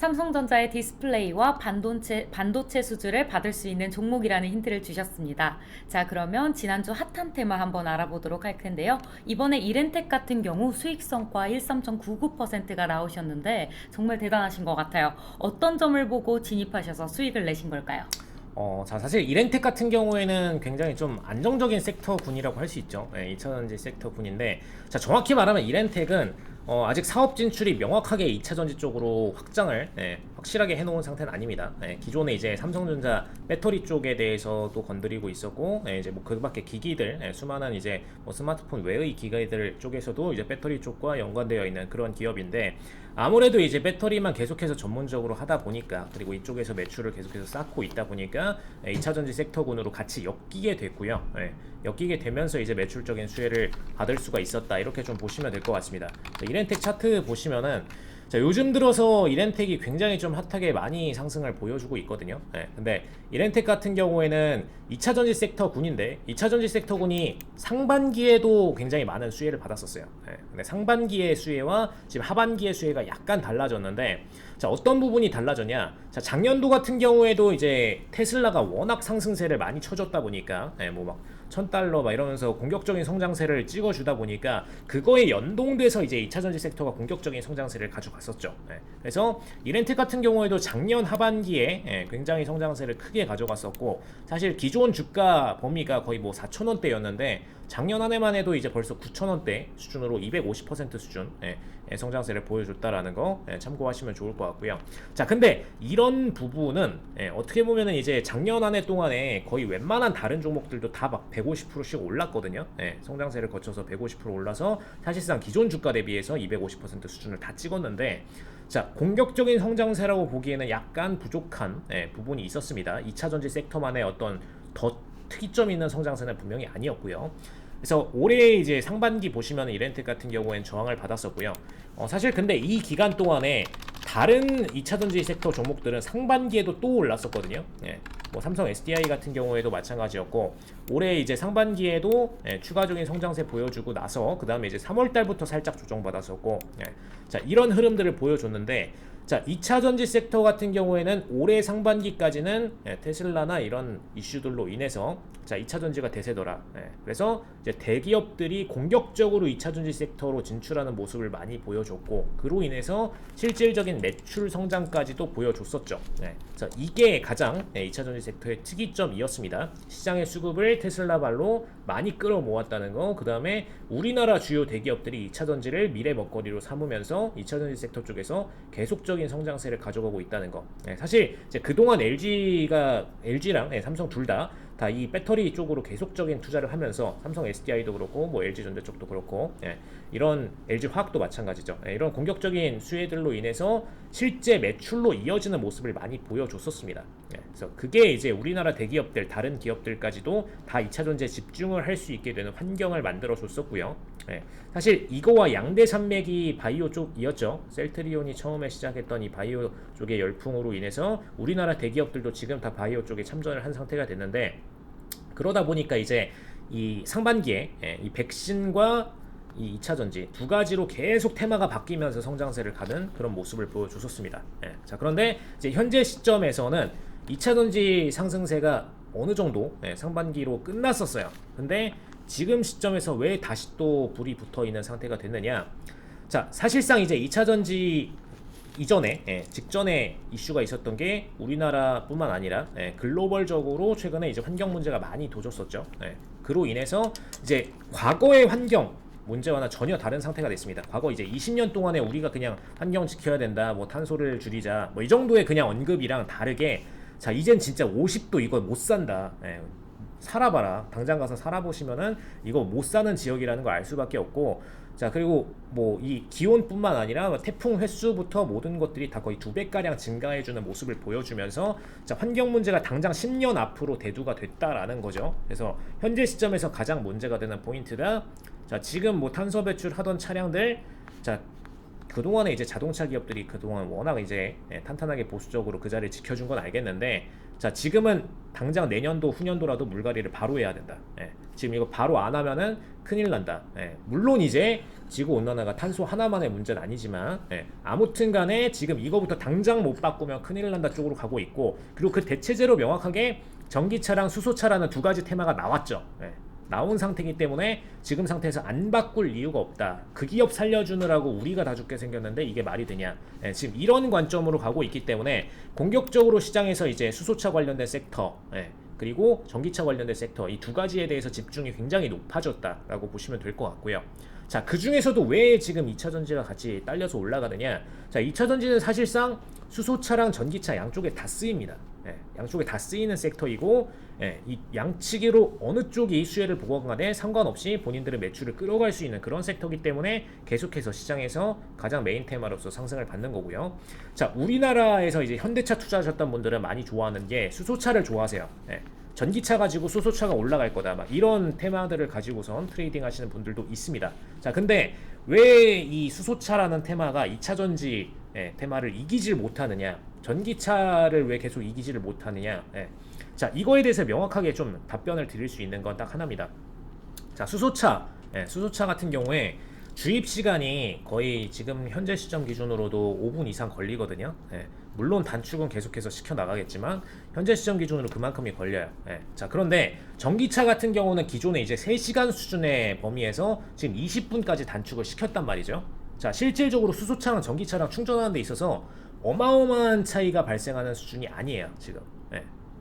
삼성전자의 디스플레이와 반도체 수주를 받을 수 있는 종목이라는 힌트를 주셨습니다. 자, 그러면 지난주 핫한 테마 한번 알아보도록 할 텐데요. 이번에 이렌텍 같은 경우 수익성과 13.99%가 나오셨는데 정말 대단하신 것 같아요. 어떤 점을 보고 진입하셔서 수익을 내신 걸까요? 자, 사실 이렌텍 같은 경우에는 굉장히 좀 안정적인 섹터군이라고 할 수 있죠. 2차전지 섹터군인데, 자, 정확히 말하면 이렌텍은 아직 사업 진출이 명확하게 2차전지 쪽으로 확장을 확실하게 해놓은 상태는 아닙니다. 기존에 이제 삼성전자 배터리 쪽에 대해서도 건드리고 있었고, 이제 뭐 그밖에 기기들, 수많은 이제 뭐 스마트폰 외의 기기들 쪽에서도 이제 배터리 쪽과 연관되어 있는 그런 기업인데, 아무래도 이제 배터리만 계속해서 전문적으로 하다 보니까 그리고 이쪽에서 매출을 계속해서 쌓고 있다 보니까 2차전지 섹터군으로 같이 엮이게 됐고요. 엮이게 되면서 이제 매출적인 수혜를 받을 수가 있었다. 이렇게 좀 보시면 될 것 같습니다. 이렌텍 차트 보시면은 자, 요즘 들어서 이렌텍이 굉장히 좀 핫하게 많이 상승을 보여주고 있거든요. 근데 이렌텍 같은 경우에는 2차전지 섹터군인데 2차전지 섹터군이 상반기에도 굉장히 많은 수혜를 받았었어요. 근데 상반기의 수혜와 지금 하반기의 수혜가 약간 달라졌는데, 자, 어떤 부분이 달라졌냐? 자, 작년도 같은 경우에도 이제 테슬라가 워낙 상승세를 많이 쳐줬다 보니까 뭐 막 $1,000 막 이러면서 공격적인 성장세를 찍어주다 보니까 그거에 연동돼서 이제 2차전지 섹터가 공격적인 성장세를 가져갔었죠. 그래서 이렌텍 같은 경우에도 작년 하반기에 굉장히 성장세를 크게 가져갔었고, 사실 기존 주가 범위가 거의 뭐 4,000원대였는데 작년 한 해만 해도 이제 벌써 9,000원대 수준으로 250% 수준 성장세를 보여줬다라는 거 참고하시면 좋을 것 같고요. 자, 근데 이런 부분은 어떻게 보면은 이제 작년 한 해 동안에 거의 웬만한 다른 종목들도 다 막 150%씩 올랐거든요. 성장세를 거쳐서 150% 올라서 사실상 기존 주가 대비해서 250% 수준을 다 찍었는데, 자, 공격적인 성장세라고 보기에는 약간 부족한 부분이 있었습니다. 2차전지 섹터만의 어떤 더 특이점 있는 성장세는 분명히 아니었고요. 그래서 올해 이제 상반기 보시면 이렌텍 같은 경우에는 저항을 받았었고요. 사실 근데 이 기간 동안에 다른 2차전지 섹터 종목들은 상반기에도 또 올랐었거든요. 뭐 삼성 SDI 같은 경우에도 마찬가지였고, 올해 이제 상반기에도 추가적인 성장세 보여주고 나서 그 다음에 이제 3월 달부터 살짝 조정받았었고, 자, 이런 흐름들을 보여줬는데, 자, 2차전지 섹터 같은 경우에는 올해 상반기까지는 테슬라나 이런 이슈들로 인해서 자, 2차전지가 대세더라. 그래서 이제 대기업들이 공격적으로 2차전지 섹터로 진출하는 모습을 많이 보여줬고, 그로 인해서 실질적인 매출 성장까지도 보여줬었죠. 그래서 이게 가장 2차전지 섹터의 특이점이었습니다. 시장의 수급을 테슬라발로 많이 끌어모았다는 거, 그 다음에 우리나라 주요 대기업들이 2차전지를 미래 먹거리로 삼으면서 2차전지 섹터 쪽에서 계속적인 성장세를 가져가고 있다는 거. 사실 이제 그동안 LG랑 삼성 둘 다 이 배터리 쪽으로 계속적인 투자를 하면서 삼성 SDI도 그렇고 뭐 LG전자 쪽도 그렇고 이런 LG화학도 마찬가지죠. 이런 공격적인 수혜들로 인해서 실제 매출로 이어지는 모습을 많이 보여줬었습니다. 그래서 그게 이제 우리나라 대기업들, 다른 기업들까지도 다 2차전지에 집중을 할 수 있게 되는 환경을 만들어 줬었고요. 사실 이거와 양대 산맥이 바이오 쪽이었죠. 셀트리온이 처음에 시작했던 이 바이오 쪽의 열풍으로 인해서 우리나라 대기업들도 지금 다 바이오 쪽에 참전을 한 상태가 됐는데, 그러다 보니까 이제 이 상반기에 이 백신과 이 2차전지 두 가지로 계속 테마가 바뀌면서 성장세를 가는 그런 모습을 보여줬었습니다. 자, 그런데 이제 현재 시점에서는 2차전지 상승세가 어느 정도 상반기로 끝났었어요. 근데 지금 시점에서 왜 다시 또 불이 붙어 있는 상태가 됐느냐? 자, 사실상 이제 2차전지 이전에 직전에 이슈가 있었던 게 우리나라뿐만 아니라 글로벌적으로 최근에 이제 환경 문제가 많이 도졌었죠. 그로 인해서 이제 과거의 환경 문제와는 전혀 다른 상태가 됐습니다. 과거 이제 20년 동안에 우리가 그냥 환경 지켜야 된다, 뭐 탄소를 줄이자, 뭐 이 정도의 그냥 언급이랑 다르게, 자, 이젠 진짜 50도 이거 못 산다. 살아봐라. 당장 가서 살아보시면은 이거 못 사는 지역이라는 걸 알 수밖에 없고, 자, 그리고 뭐 이 기온뿐만 아니라 태풍 횟수부터 모든 것들이 다 거의 2배가량 증가해주는 모습을 보여주면서, 자, 환경 문제가 당장 10년 앞으로 대두가 됐다라는 거죠. 그래서 현재 시점에서 가장 문제가 되는 포인트가, 자, 지금 뭐 탄소 배출하던 차량들, 자, 그동안에 이제 자동차 기업들이 그동안 워낙 이제 탄탄하게 보수적으로 그 자리를 지켜준 건 알겠는데, 자, 지금은 당장 내년도 후년도라도 물갈이를 바로 해야 된다. 지금 이거 바로 안 하면은 큰일 난다. 물론 이제 지구온난화가 탄소 하나만의 문제는 아니지만, 아무튼 간에 지금 이거부터 당장 못 바꾸면 큰일 난다 쪽으로 가고 있고, 그리고 그 대체제로 명확하게 전기차랑 수소차라는 두 가지 테마가 나왔죠. 나온 상태이기 때문에 지금 상태에서 안 바꿀 이유가 없다. 그 기업 살려주느라고 우리가 다 죽게 생겼는데 이게 말이 되냐. 지금 이런 관점으로 가고 있기 때문에 공격적으로 시장에서 이제 수소차 관련된 섹터, 그리고 전기차 관련된 섹터, 이 두 가지에 대해서 집중이 굉장히 높아졌다라고 보시면 될 것 같고요. 자, 그 중에서도 왜 지금 2차전지가 같이 딸려서 올라가느냐. 자, 2차전지는 사실상 수소차랑 전기차 양쪽에 다 쓰입니다. 양쪽에 다 쓰이는 섹터이고, 이 양측으로 어느 쪽이 수혜를 보건 간에 상관없이 본인들의 매출을 끌어갈 수 있는 그런 섹터이기 때문에 계속해서 시장에서 가장 메인 테마로서 상승을 받는 거고요. 자, 우리나라에서 이제 현대차 투자하셨던 분들은 많이 좋아하는 게 수소차를 좋아하세요. 전기차 가지고 수소차가 올라갈 거다, 막 이런 테마들을 가지고선 트레이딩 하시는 분들도 있습니다. 자, 근데 왜 이 수소차라는 테마가 2차전지 테마를 이기질 못하느냐, 전기차를 왜 계속 이기지를 못하느냐. 자, 이거에 대해서 명확하게 좀 답변을 드릴 수 있는 건 딱 하나입니다. 자, 수소차 같은 경우에 주입 시간이 거의 지금 현재 시점 기준으로도 5분 이상 걸리거든요. 물론 단축은 계속해서 시켜 나가겠지만 현재 시점 기준으로 그만큼이 걸려요. 자, 그런데 전기차 같은 경우는 기존에 이제 3시간 수준의 범위에서 지금 20분까지 단축을 시켰단 말이죠. 자, 실질적으로 수소차랑 전기차랑 충전하는 데 있어서 어마어마한 차이가 발생하는 수준이 아니에요, 지금.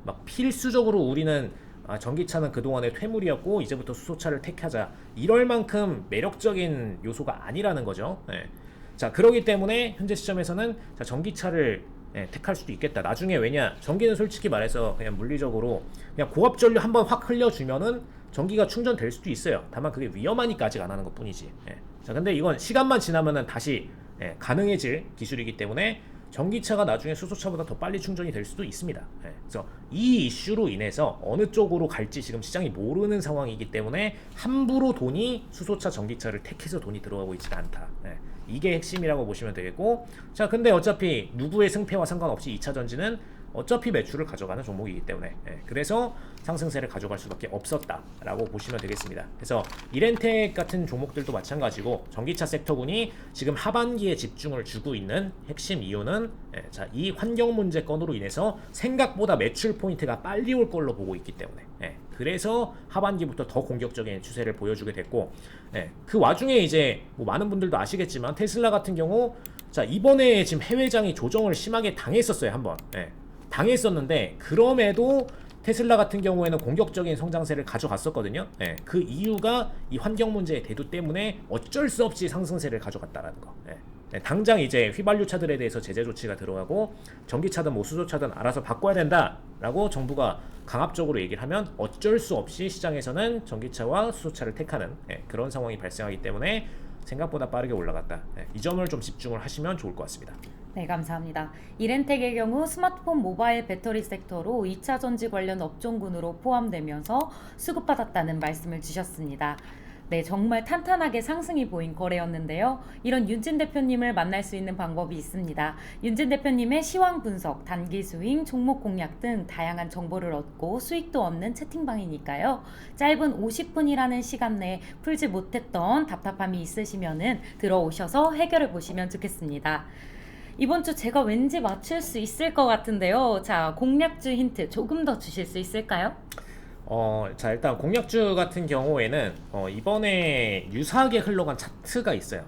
막 필수적으로 우리는 전기차는 그동안의 퇴물이었고 이제부터 수소차를 택하자 이럴 만큼 매력적인 요소가 아니라는 거죠. 예. 자, 그러기 때문에 현재 시점에서는 자, 전기차를 택할 수도 있겠다. 나중에 왜냐? 전기는 솔직히 말해서 그냥 물리적으로 그냥 고압 전류 한번 확 흘려주면은 전기가 충전될 수도 있어요. 다만 그게 위험하니까 아직 안 하는 것뿐이지. 예. 자, 근데 이건 시간만 지나면은 다시 가능해질 기술이기 때문에 전기차가 나중에 수소차보다 더 빨리 충전이 될 수도 있습니다. 예. 그래서 이 이슈로 인해서 어느 쪽으로 갈지 지금 시장이 모르는 상황이기 때문에 함부로 돈이 수소차, 전기차를 택해서 돈이 들어가고 있지가 않다. 예. 이게 핵심이라고 보시면 되겠고, 자, 근데 어차피 누구의 승패와 상관없이 2차 전지는 어차피 매출을 가져가는 종목이기 때문에 그래서 상승세를 가져갈 수밖에 없었다라고 보시면 되겠습니다. 그래서 이렌텍 같은 종목들도 마찬가지고 전기차 섹터군이 지금 하반기에 집중을 주고 있는 핵심 이유는 자, 이 환경 문제 건으로 인해서 생각보다 매출 포인트가 빨리 올 걸로 보고 있기 때문에 그래서 하반기부터 더 공격적인 추세를 보여주게 됐고, 그 와중에 이제 뭐 많은 분들도 아시겠지만 테슬라 같은 경우 자, 이번에 지금 해외장이 조정을 심하게 당했었어요. 한번 당했었는데 그럼에도 테슬라 같은 경우에는 공격적인 성장세를 가져갔었거든요. 그 이유가 이 환경 문제의 대두 때문에 어쩔 수 없이 상승세를 가져갔다라는 거. 당장 이제 휘발유 차들에 대해서 제재 조치가 들어가고 전기차든 뭐 수소차든 알아서 바꿔야 된다라고 정부가 강압적으로 얘기를 하면 어쩔 수 없이 시장에서는 전기차와 수소차를 택하는 그런 상황이 발생하기 때문에 생각보다 빠르게 올라갔다. 이 점을 좀 집중을 하시면 좋을 것 같습니다. 네, 감사합니다. 이렌텍의 경우 스마트폰 모바일 배터리 섹터로 2차 전지 관련 업종군으로 포함되면서 수급받았다는 말씀을 주셨습니다. 네, 정말 탄탄하게 상승이 보인 거래였는데요. 이런 윤진 대표님을 만날 수 있는 방법이 있습니다. 윤진 대표님의 시황 분석, 단기 스윙, 종목 공략 등 다양한 정보를 얻고 수익도 얻는 채팅방이니까요. 짧은 50분이라는 시간 내에 풀지 못했던 답답함이 있으시면은 들어오셔서 해결해 보시면 좋겠습니다. 이번 주 제가 왠지 맞출 수 있을 것 같은데요. 자, 공략주 힌트 조금 더 주실 수 있을까요? 자, 일단 공략주 같은 경우에는 이번에 유사하게 흘러간 차트가 있어요.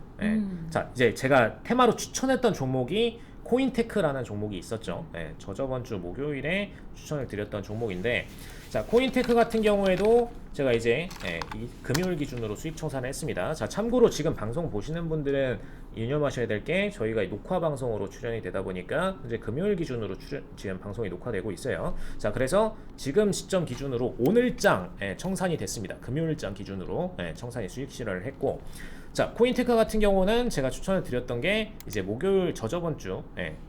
자, 이제 제가 테마로 추천했던 종목이 코인테크라는 종목이 있었죠. 저저번 주 목요일에 추천을 드렸던 종목인데, 자, 코인테크 같은 경우에도 제가 이제 이 금요일 기준으로 수익 청산을 했습니다. 자, 참고로 지금 방송 보시는 분들은 유념하셔야 될 게 저희가 녹화 방송으로 출연이 되다 보니까 이제 금요일 기준으로 지금 방송이 녹화되고 있어요. 자, 그래서 지금 시점 기준으로 오늘장 청산이 됐습니다. 금요일장 기준으로 청산이 수익 실현을 했고, 자, 코인테크 같은 경우는 제가 추천을 드렸던 게 이제 목요일 저저번 주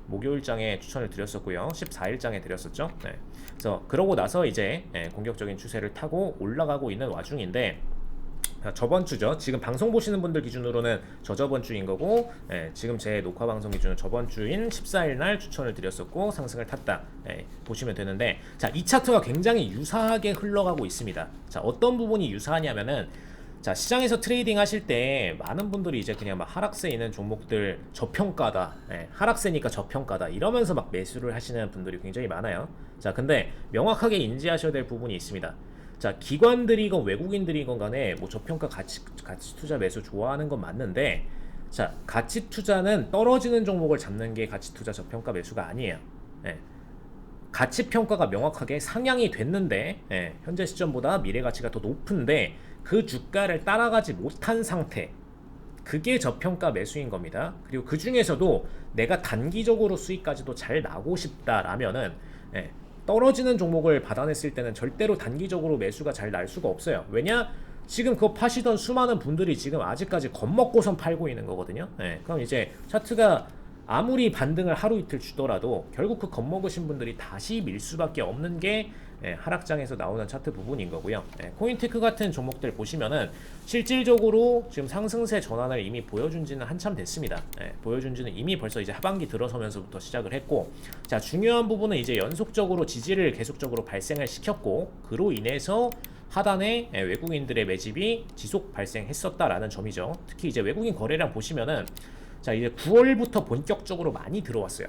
목요일장에 추천을 드렸었고요. 14일장에 드렸었죠. 그래서 그러고 나서 이제 공격적인 추세를 타고 올라가고 있는 와중인데, 저번 주죠. 지금 방송 보시는 분들 기준으로는 저저번 주인 거고, 지금 제 녹화 방송 기준은 저번 주인 14일 날 추천을 드렸었고 상승을 탔다 보시면 되는데, 자, 이 차트가 굉장히 유사하게 흘러가고 있습니다. 자, 어떤 부분이 유사하냐면은, 자, 시장에서 트레이딩 하실 때 많은 분들이 이제 그냥 막 하락세 있는 종목들 저평가다, 하락세니까 저평가다 이러면서 막 매수를 하시는 분들이 굉장히 많아요. 자, 근데 명확하게 인지하셔야 될 부분이 있습니다. 자, 기관들이건 외국인들이건 간에 뭐 저평가 가치 투자 매수 좋아하는 건 맞는데, 자, 가치 투자는 떨어지는 종목을 잡는 게 가치 투자 저평가 매수가 아니에요. 가치 평가가 명확하게 상향이 됐는데 현재 시점보다 미래 가치가 더 높은데 그 주가를 따라가지 못한 상태, 그게 저평가 매수인 겁니다. 그리고 그 중에서도 내가 단기적으로 수익까지도 잘 나고 싶다라면은 떨어지는 종목을 받아냈을 때는 절대로 단기적으로 매수가 잘 날 수가 없어요. 왜냐? 지금 그거 파시던 수많은 분들이 지금 아직까지 겁먹고선 팔고 있는 거거든요. 그럼 이제 차트가 아무리 반등을 하루 이틀 주더라도 결국 그 겁먹으신 분들이 다시 밀 수밖에 없는 게 하락장에서 나오는 차트 부분인 거고요. 코인테크 같은 종목들 보시면은 실질적으로 지금 상승세 전환을 이미 보여준 지는 한참 됐습니다. 보여준 지는 이미 벌써 이제 하반기 들어서면서부터 시작을 했고, 자, 중요한 부분은 이제 연속적으로 지지를 계속적으로 발생을 시켰고, 그로 인해서 하단에 외국인들의 매집이 지속 발생했었다라는 점이죠. 특히 이제 외국인 거래량 보시면은, 자, 이제 9월부터 본격적으로 많이 들어왔어요.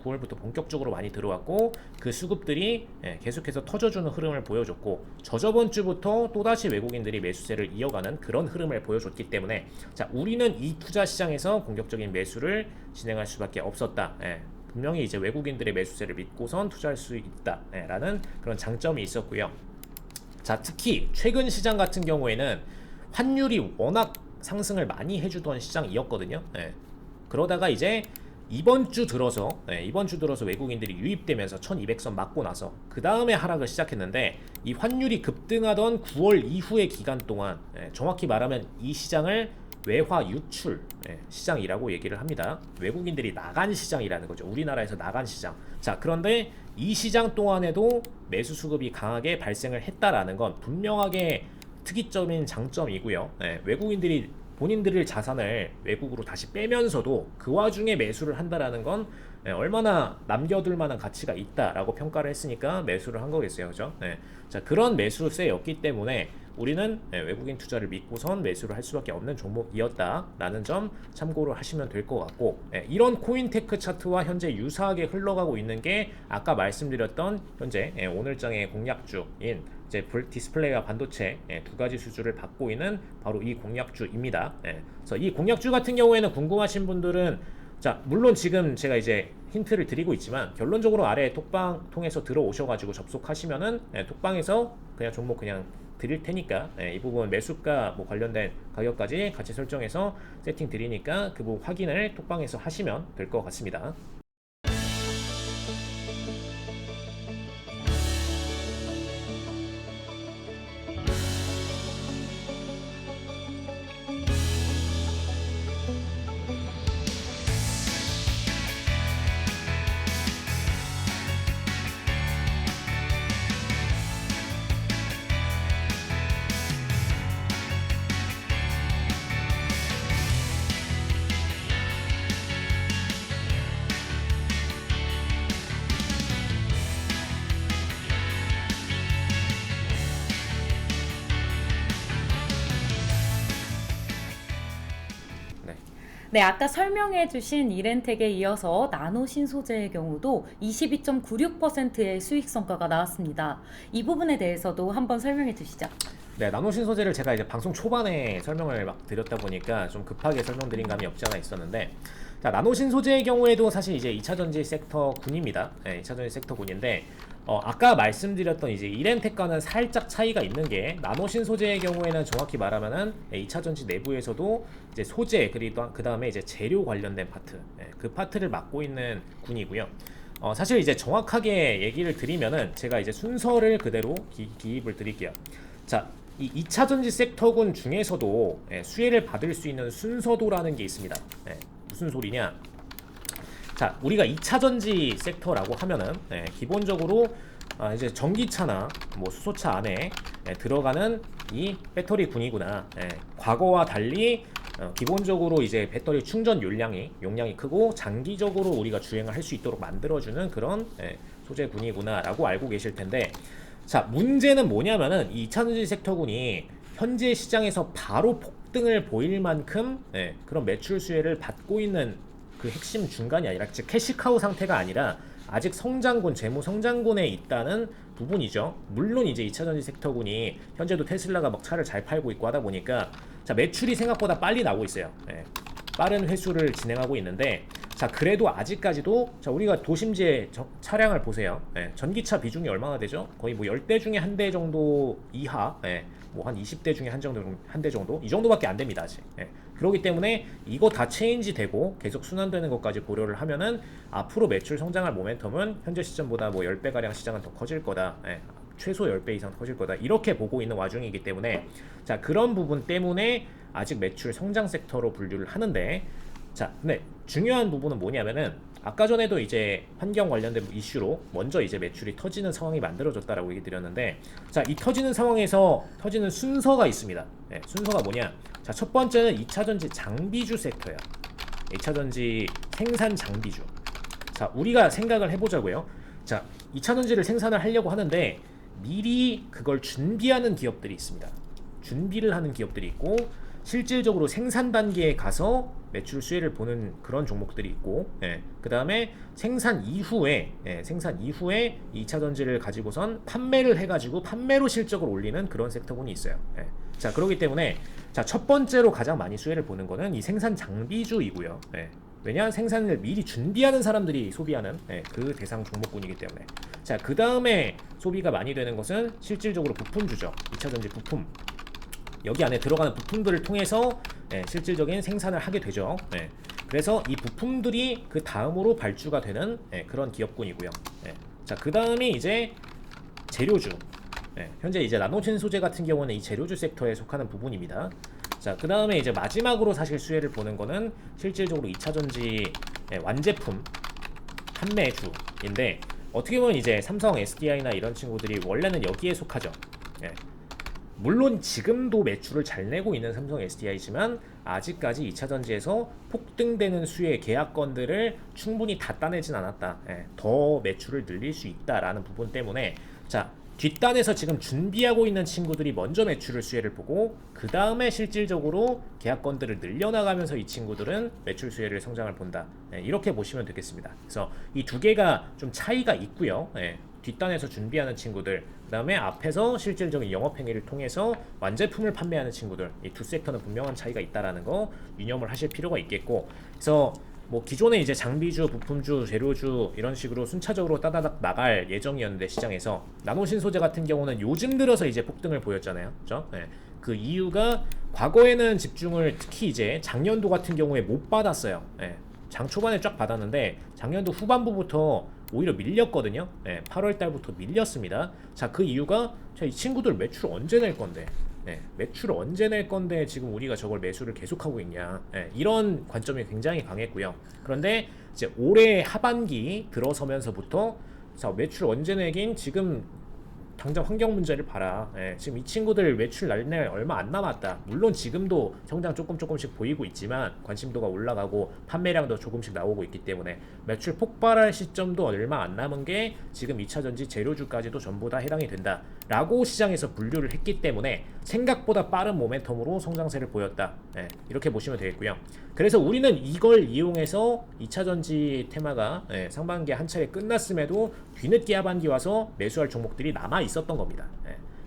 9월부터 본격적으로 많이 들어왔고, 그 수급들이 계속해서 터져주는 흐름을 보여줬고, 저저번 주부터 또다시 외국인들이 매수세를 이어가는 그런 흐름을 보여줬기 때문에, 자, 우리는 이 투자 시장에서 공격적인 매수를 진행할 수밖에 없었다. 분명히 이제 외국인들의 매수세를 믿고선 투자할 수 있다라는 그런 장점이 있었고요. 자, 특히 최근 시장 같은 경우에는 환율이 워낙 상승을 많이 해주던 시장이었거든요. 예. 그러다가 이제 이번 주 들어서 외국인들이 유입되면서 1200선 맞고 나서 그 다음에 하락을 시작했는데, 이 환율이 급등하던 9월 이후의 기간 동안 정확히 말하면 이 시장을 외화 유출 시장이라고 얘기를 합니다. 외국인들이 나간 시장이라는 거죠. 우리나라에서 나간 시장. 자, 그런데 이 시장 동안에도 매수 수급이 강하게 발생을 했다라는 건 분명하게 특이점인 장점이고요. 외국인들이 본인들의 자산을 외국으로 다시 빼면서도 그 와중에 매수를 한다라는 건 얼마나 남겨둘 만한 가치가 있다라고 평가를 했으니까 매수를 한 거겠어요. 그죠? 자, 그런 매수세였기 때문에 우리는 외국인 투자를 믿고선 매수를 할 수밖에 없는 종목이었다라는 점 참고를 하시면 될 것 같고, 이런 코인테크 차트와 현재 유사하게 흘러가고 있는 게 아까 말씀드렸던 현재 오늘장의 공략주인 이제 디스플레이와 반도체 두 가지 수주를 받고 있는 바로 이 공략주입니다. 그래서 이 공략주 같은 경우에는 궁금하신 분들은, 자, 물론 지금 제가 이제 힌트를 드리고 있지만 결론적으로 아래 톡방 통해서 들어오셔가지고 접속하시면은 톡방에서 그냥 종목 그냥 드릴 테니까 이 부분 매수가 뭐 관련된 가격까지 같이 설정해서 세팅 드리니까 그 부분 확인을 톡방에서 하시면 될 것 같습니다. 네, 아까 설명해주신 이렌텍에 이어서 나노신소재의 경우도 22.96%의 수익 성과가 나왔습니다. 이 부분에 대해서도 한번 설명해 주시죠. 네, 나노신소재를 제가 이제 방송 초반에 설명을 막 드렸다 보니까 좀 급하게 설명드린 감이 없지 않아 있었는데, 자, 나노신소재의 경우에도 사실 이제 2차전지 섹터군입니다. 2차전지 섹터군인데, 아까 말씀드렸던 이제 이렌텍과는 살짝 차이가 있는 게, 나노신소재의 경우에는 정확히 말하면은 2차전지 내부에서도 이제 소재, 그리고 그 다음에 이제 재료 관련된 파트, 그 파트를 맡고 있는 군이고요. 사실 이제 정확하게 얘기를 드리면은 제가 이제 순서를 그대로 기입을 드릴게요. 자, 이 2차전지 섹터군 중에서도 수혜를 받을 수 있는 순서도라는 게 있습니다. 무슨 소리냐? 자, 우리가 2차전지 섹터라고 하면은 기본적으로 이제 전기차나 뭐 수소차 안에 들어가는 이 배터리 군이구나. 과거와 달리 기본적으로 이제 배터리 충전 용량이 크고 장기적으로 우리가 주행을 할 수 있도록 만들어주는 그런 소재군이구나라고 알고 계실 텐데, 자, 문제는 뭐냐면은 이 2차전지 섹터군이 현재 시장에서 바로 폭등을 보일 만큼 그런 매출 수혜를 받고 있는 그 핵심 중간이 아니라, 즉 캐시카우 상태가 아니라 아직 성장군, 재무 성장군에 있다는 부분이죠. 물론 이제 2차전지 섹터군이 현재도 테슬라가 막 차를 잘 팔고 있고 하다 보니까 자, 매출이 생각보다 빨리 나오고 있어요. 빠른 회수를 진행하고 있는데, 자, 그래도 아직까지도, 자, 우리가 도심지의 차량을 보세요. 전기차 비중이 얼마나 되죠? 거의 뭐 10대 중에 한 대 정도 이하, 뭐 한 20대 중에 한 대 정도, 이 정도밖에 안 됩니다, 아직. 그렇기 때문에 이거 다 체인지 되고 계속 순환되는 것까지 고려를 하면은 앞으로 매출 성장할 모멘텀은 현재 시점보다 뭐 10배가량 시장은 더 커질 거다. 최소 10배 이상 커질 거다. 이렇게 보고 있는 와중이기 때문에, 자, 그런 부분 때문에 아직 매출 성장 섹터로 분류를 하는데, 자, 근데 중요한 부분은 뭐냐면은 아까 전에도 이제 환경 관련된 이슈로 먼저 이제 매출이 터지는 상황이 만들어졌다라고 얘기 드렸는데, 자, 이 터지는 상황에서 터지는 순서가 있습니다. 순서가 뭐냐? 자, 첫 번째는 2차전지 장비주 섹터야. 2차전지 생산 장비주. 자, 우리가 생각을 해보자고요. 자, 2차전지를 생산을 하려고 하는데 미리 그걸 준비하는 기업들이 있습니다. 준비를 하는 기업들이 있고, 실질적으로 생산 단계에 가서 매출 수혜를 보는 그런 종목들이 있고, 그 다음에 생산 이후에 2차전지를 가지고선 판매를 해가지고 판매로 실적을 올리는 그런 섹터군이 있어요. 자, 그렇기 때문에, 자, 첫 번째로 가장 많이 수혜를 보는 거는 이 생산 장비주이고요. 왜냐? 생산을 미리 준비하는 사람들이 소비하는 그 대상 종목군이기 때문에. 자, 그 다음에 소비가 많이 되는 것은 실질적으로 부품주죠. 2차전지 부품. 여기 안에 들어가는 부품들을 통해서 실질적인 생산을 하게 되죠. 그래서 이 부품들이 그 다음으로 발주가 되는 그런 기업군이고요. 자, 그 다음이 이제 재료주. 현재 이제 나노진 소재 같은 경우는 이 재료주 섹터에 속하는 부분입니다. 자, 그 다음에 이제 마지막으로 사실 수혜를 보는 거는 실질적으로 2차전지 완제품 판매주인데, 어떻게 보면 이제 삼성 SDI나 이런 친구들이 원래는 여기에 속하죠. 물론 지금도 매출을 잘 내고 있는 삼성 SDI지만 아직까지 2차전지에서 폭등되는 수의 계약건들을 충분히 다 따내진 않았다. 더 매출을 늘릴 수 있다라는 부분 때문에, 자, 뒷단에서 지금 준비하고 있는 친구들이 먼저 매출을 수혜를 보고 그 다음에 실질적으로 계약건들을 늘려나가면서 이 친구들은 매출 수혜를 성장을 본다. 이렇게 보시면 되겠습니다. 그래서 이 두 개가 좀 차이가 있고요. 뒷단에서 준비하는 친구들, 그 다음에 앞에서 실질적인 영업행위를 통해서 완제품을 판매하는 친구들, 이 두 섹터는 분명한 차이가 있다라는 거 유념을 하실 필요가 있겠고, 그래서 뭐 기존에 이제 장비주, 부품주, 재료주 이런 식으로 순차적으로 따다닥 나갈 예정이었는데 시장에서 나노신 소재 같은 경우는 요즘 들어서 이제 폭등을 보였잖아요. 그렇죠? 그 이유가 과거에는 집중을 특히 이제 작년도 같은 경우에 못 받았어요. 장 초반에 쫙 받았는데 작년도 후반부부터 오히려 밀렸거든요. 8월 달부터 밀렸습니다. 자, 그 이유가 이 친구들 매출 언제 낼 건데? 매출을 언제 낼 건데 지금 우리가 저걸 매수를 계속하고 있냐, 이런 관점이 굉장히 강했고요. 그런데 이제 올해 하반기 들어서면서부터 자, 매출 언제 내긴 지금 당장 환경 문제를 봐라. 지금 이 친구들 매출 날날 얼마 안 남았다. 물론 지금도 성장 조금씩 보이고 있지만 관심도가 올라가고 판매량도 조금씩 나오고 있기 때문에 매출 폭발할 시점도 얼마 안 남은 게 지금 2차전지 재료주까지도 전부 다 해당이 된다 라고 시장에서 분류를 했기 때문에 생각보다 빠른 모멘텀으로 성장세를 보였다. 이렇게 보시면 되겠고요. 그래서 우리는 이걸 이용해서 2차전지 테마가 상반기 한 차례 끝났음에도 뒤늦게 하반기 와서 매수할 종목들이 남아 있었던 겁니다.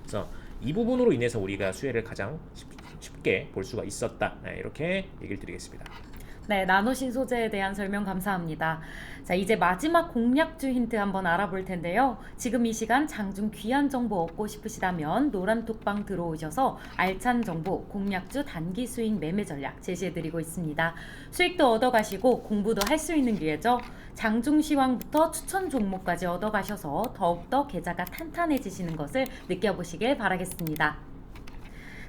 그래서 이 부분으로 인해서 우리가 수혜를 가장 쉽게 볼 수가 있었다. 이렇게 얘기를 드리겠습니다. 네, 나노신 소재에 대한 설명 감사합니다. 자, 이제 마지막 공략주 힌트 한번 알아볼 텐데요. 지금 이 시간 장중 귀한 정보 얻고 싶으시다면 노란톡방 들어오셔서 알찬 정보, 공략주 단기 수익 매매 전략 제시해드리고 있습니다. 수익도 얻어가시고 공부도 할 수 있는 기회죠. 장중 시황부터 추천 종목까지 얻어가셔서 더욱더 계좌가 탄탄해지시는 것을 느껴보시길 바라겠습니다.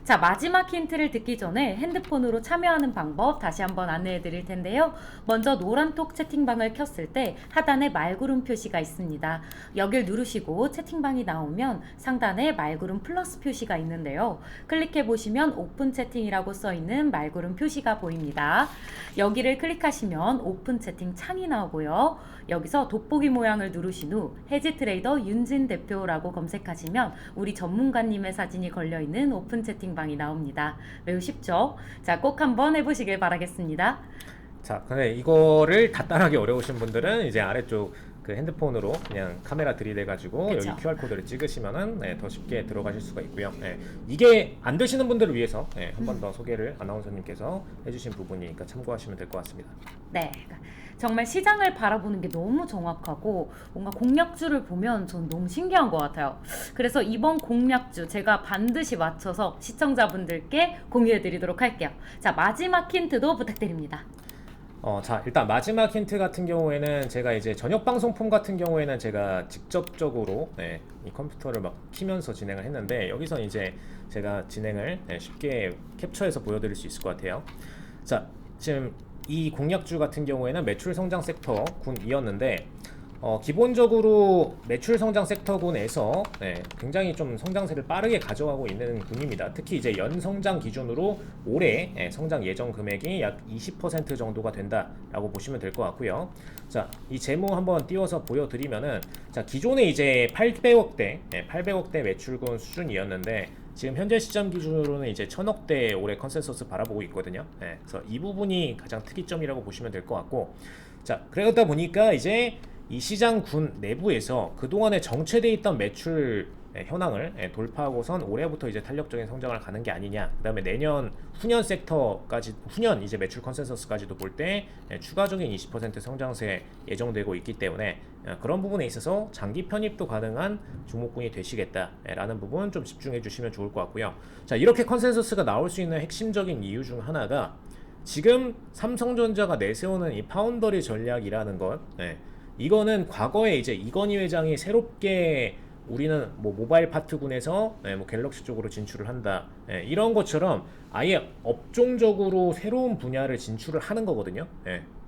자, 마지막 힌트를 듣기 전에 핸드폰으로 참여하는 방법 다시 한번 안내해 드릴 텐데요. 먼저 노란톡 채팅방을 켰을 때 하단에 말구름 표시가 있습니다. 여길 누르시고 채팅방이 나오면 상단에 말구름 플러스 표시가 있는데요. 클릭해 보시면 오픈 채팅이라고 써 있는 말구름 표시가 보입니다. 여기를 클릭하시면 오픈 채팅 창이 나오고요. 여기서 돋보기 모양을 누르신 후 해지 트레이더 윤진 대표라고 검색하시면 우리 전문가님의 사진이 걸려있는 오픈 채팅방이 나옵니다. 매우 쉽죠? 자, 꼭 한번 해보시길 바라겠습니다. 자, 근데 이거를 다 따라하기 어려우신 분들은 이제 아래쪽 그 핸드폰으로 그냥 카메라 들이대가지고 그쵸. 여기 QR코드를 찍으시면은 더 쉽게 들어가실 수가 있고요. 이게 안 되시는 분들을 위해서 한 번 더 소개를 아나운서님께서 해주신 부분이니까 참고하시면 될 것 같습니다. 네, 정말 시장을 바라보는 게 너무 정확하고 뭔가 공략주를 보면 전 너무 신기한 것 같아요. 그래서 이번 공략주 제가 반드시 맞춰서 시청자분들께 공유해드리도록 할게요. 자, 마지막 힌트도 부탁드립니다. 자, 일단 마지막 힌트 같은 경우에는 제가 이제 저녁 방송품 같은 경우에는 제가 직접적으로 이 컴퓨터를 막 키면서 진행을 했는데 여기서 이제 제가 진행을 쉽게 캡처해서 보여드릴 수 있을 것 같아요. 자, 지금 이 공략주 같은 경우에는 매출 성장 섹터 군이었는데 기본적으로 매출 성장 섹터군에서 굉장히 좀 성장세를 빠르게 가져가고 있는 군입니다. 특히 이제 연 성장 기준으로 올해 성장 예정 금액이 약 20% 정도가 된다라고 보시면 될 것 같고요. 자, 이 재무 한번 띄워서 보여드리면은, 자, 기존에 이제 800억대 매출군 수준이었는데 지금 현재 시점 기준으로는 이제 1000억대 올해 컨센서스 바라보고 있거든요. 그래서 이 부분이 가장 특이점이라고 보시면 될 것 같고, 자, 그러다 보니까 이제 이 시장군 내부에서 그동안에 정체되어 있던 매출 현황을 돌파하고선 올해부터 이제 탄력적인 성장을 가는 게 아니냐. 그다음에 내년 후년 섹터까지 후년 이제 매출 컨센서스까지도 볼 때 추가적인 20% 성장세 예정되고 있기 때문에 그런 부분에 있어서 장기 편입도 가능한 종목군이 되시겠다라는 부분 좀 집중해 주시면 좋을 것 같고요. 자, 이렇게 컨센서스가 나올 수 있는 핵심적인 이유 중 하나가 지금 삼성전자가 내세우는 이 파운더리 전략이라는 것, 이거는 과거에 이제 이건희 회장이 새롭게 우리는 뭐 모바일 파트군에서 뭐 갤럭시 쪽으로 진출을 한다, 이런 것처럼 아예 업종적으로 새로운 분야를 진출을 하는 거거든요.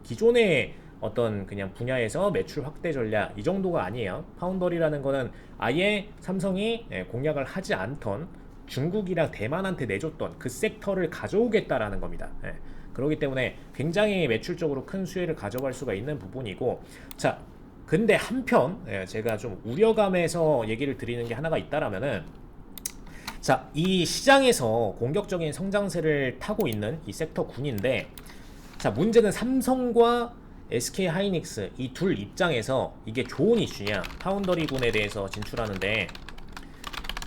기존의 어떤 그냥 분야에서 매출 확대 전략 이 정도가 아니에요. 파운더리라는 거는 아예 삼성이 공략을 하지 않던 중국이랑 대만한테 내줬던 그 섹터를 가져오겠다라는 겁니다. 그렇기 때문에 굉장히 매출적으로 큰 수혜를 가져갈 수가 있는 부분이고, 자, 근데 한편 제가 좀 우려감에서 얘기를 드리는 게 하나가 있다라면은, 자, 이 시장에서 공격적인 성장세를 타고 있는 이 섹터 군인데, 자, 문제는 삼성과 SK 하이닉스 이 둘 입장에서 이게 좋은 이슈냐, 파운더리 군에 대해서 진출하는데,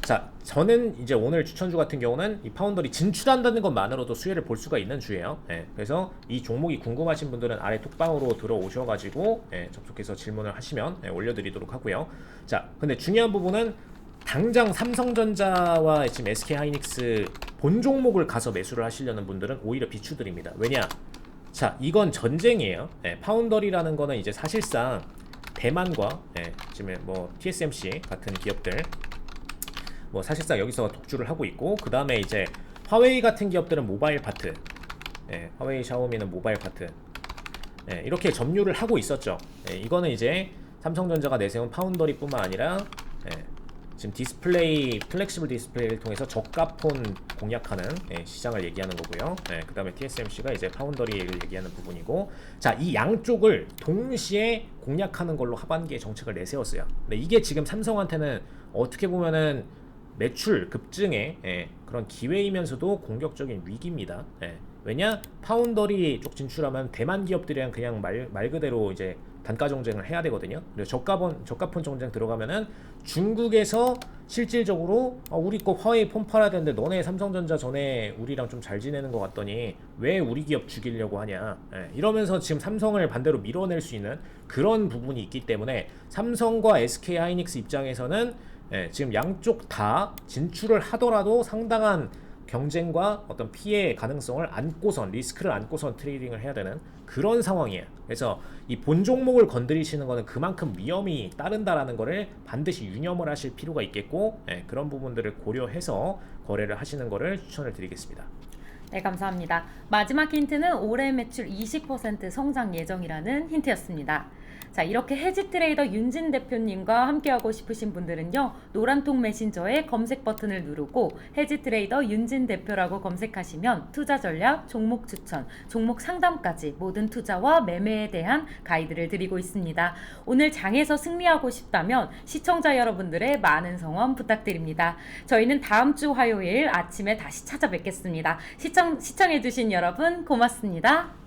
자, 저는 이제 오늘 추천주 같은 경우는 이 파운더리 진출한다는 것만으로도 수혜를 볼 수가 있는 주예요. 그래서 이 종목이 궁금하신 분들은 아래 톡방으로 들어오셔가지고 접속해서 질문을 하시면 올려드리도록 하고요. 자, 근데 중요한 부분은 당장 삼성전자와 지금 SK 하이닉스 본 종목을 가서 매수를 하시려는 분들은 오히려 비추드립니다. 왜냐? 자, 이건 전쟁이에요. 파운더리라는 거는 이제 사실상 대만과 지금 뭐 TSMC 같은 기업들, 뭐 사실상 여기서 독주를 하고 있고, 그 다음에 이제 화웨이 같은 기업들은 모바일 파트, 화웨이, 샤오미는 모바일 파트, 이렇게 점유를 하고 있었죠. 이거는 이제 삼성전자가 내세운 파운더리뿐만 아니라 지금 디스플레이, 플렉시블 디스플레이를 통해서 저가폰 공략하는 시장을 얘기하는 거고요. 그 다음에 TSMC가 이제 파운더리를 얘기하는 부분이고, 자, 이 양쪽을 동시에 공략하는 걸로 하반기에 정책을 내세웠어요. 근데 이게 지금 삼성한테는 어떻게 보면은 매출 급증의 그런 기회이면서도 공격적인 위기입니다. 왜냐? 파운더리 쪽 진출하면 대만 기업들이랑 그냥 말 그대로 이제 단가 경쟁을 해야 되거든요. 그리고 저가폰 경쟁 들어가면은 중국에서 실질적으로 우리 거 화웨이 폰 팔아야 되는데 너네 삼성전자 전에 우리랑 좀 잘 지내는 것 같더니 왜 우리 기업 죽이려고 하냐, 이러면서 지금 삼성을 반대로 밀어낼 수 있는 그런 부분이 있기 때문에 삼성과 SK 하이닉스 입장에서는 지금 양쪽 다 진출을 하더라도 상당한 경쟁과 어떤 피해 가능성을 안고선, 리스크를 안고선 트레이딩을 해야 되는 그런 상황이에요. 그래서 이 본 종목을 건드리시는 거는 그만큼 위험이 따른다라는 거를 반드시 유념을 하실 필요가 있겠고, 그런 부분들을 고려해서 거래를 하시는 거를 추천을 드리겠습니다. 네, 감사합니다. 마지막 힌트는 올해 매출 20% 성장 예정이라는 힌트였습니다. 자, 이렇게 해지 트레이더 윤진 대표님과 함께하고 싶으신 분들은요, 노란통 메신저에 검색 버튼을 누르고 해지 트레이더 윤진 대표라고 검색하시면 투자 전략, 종목 추천, 종목 상담까지 모든 투자와 매매에 대한 가이드를 드리고 있습니다. 오늘 장에서 승리하고 싶다면 시청자 여러분들의 많은 성원 부탁드립니다. 저희는 다음 주 화요일 아침에 다시 찾아뵙겠습니다. 시청해주신 여러분 고맙습니다.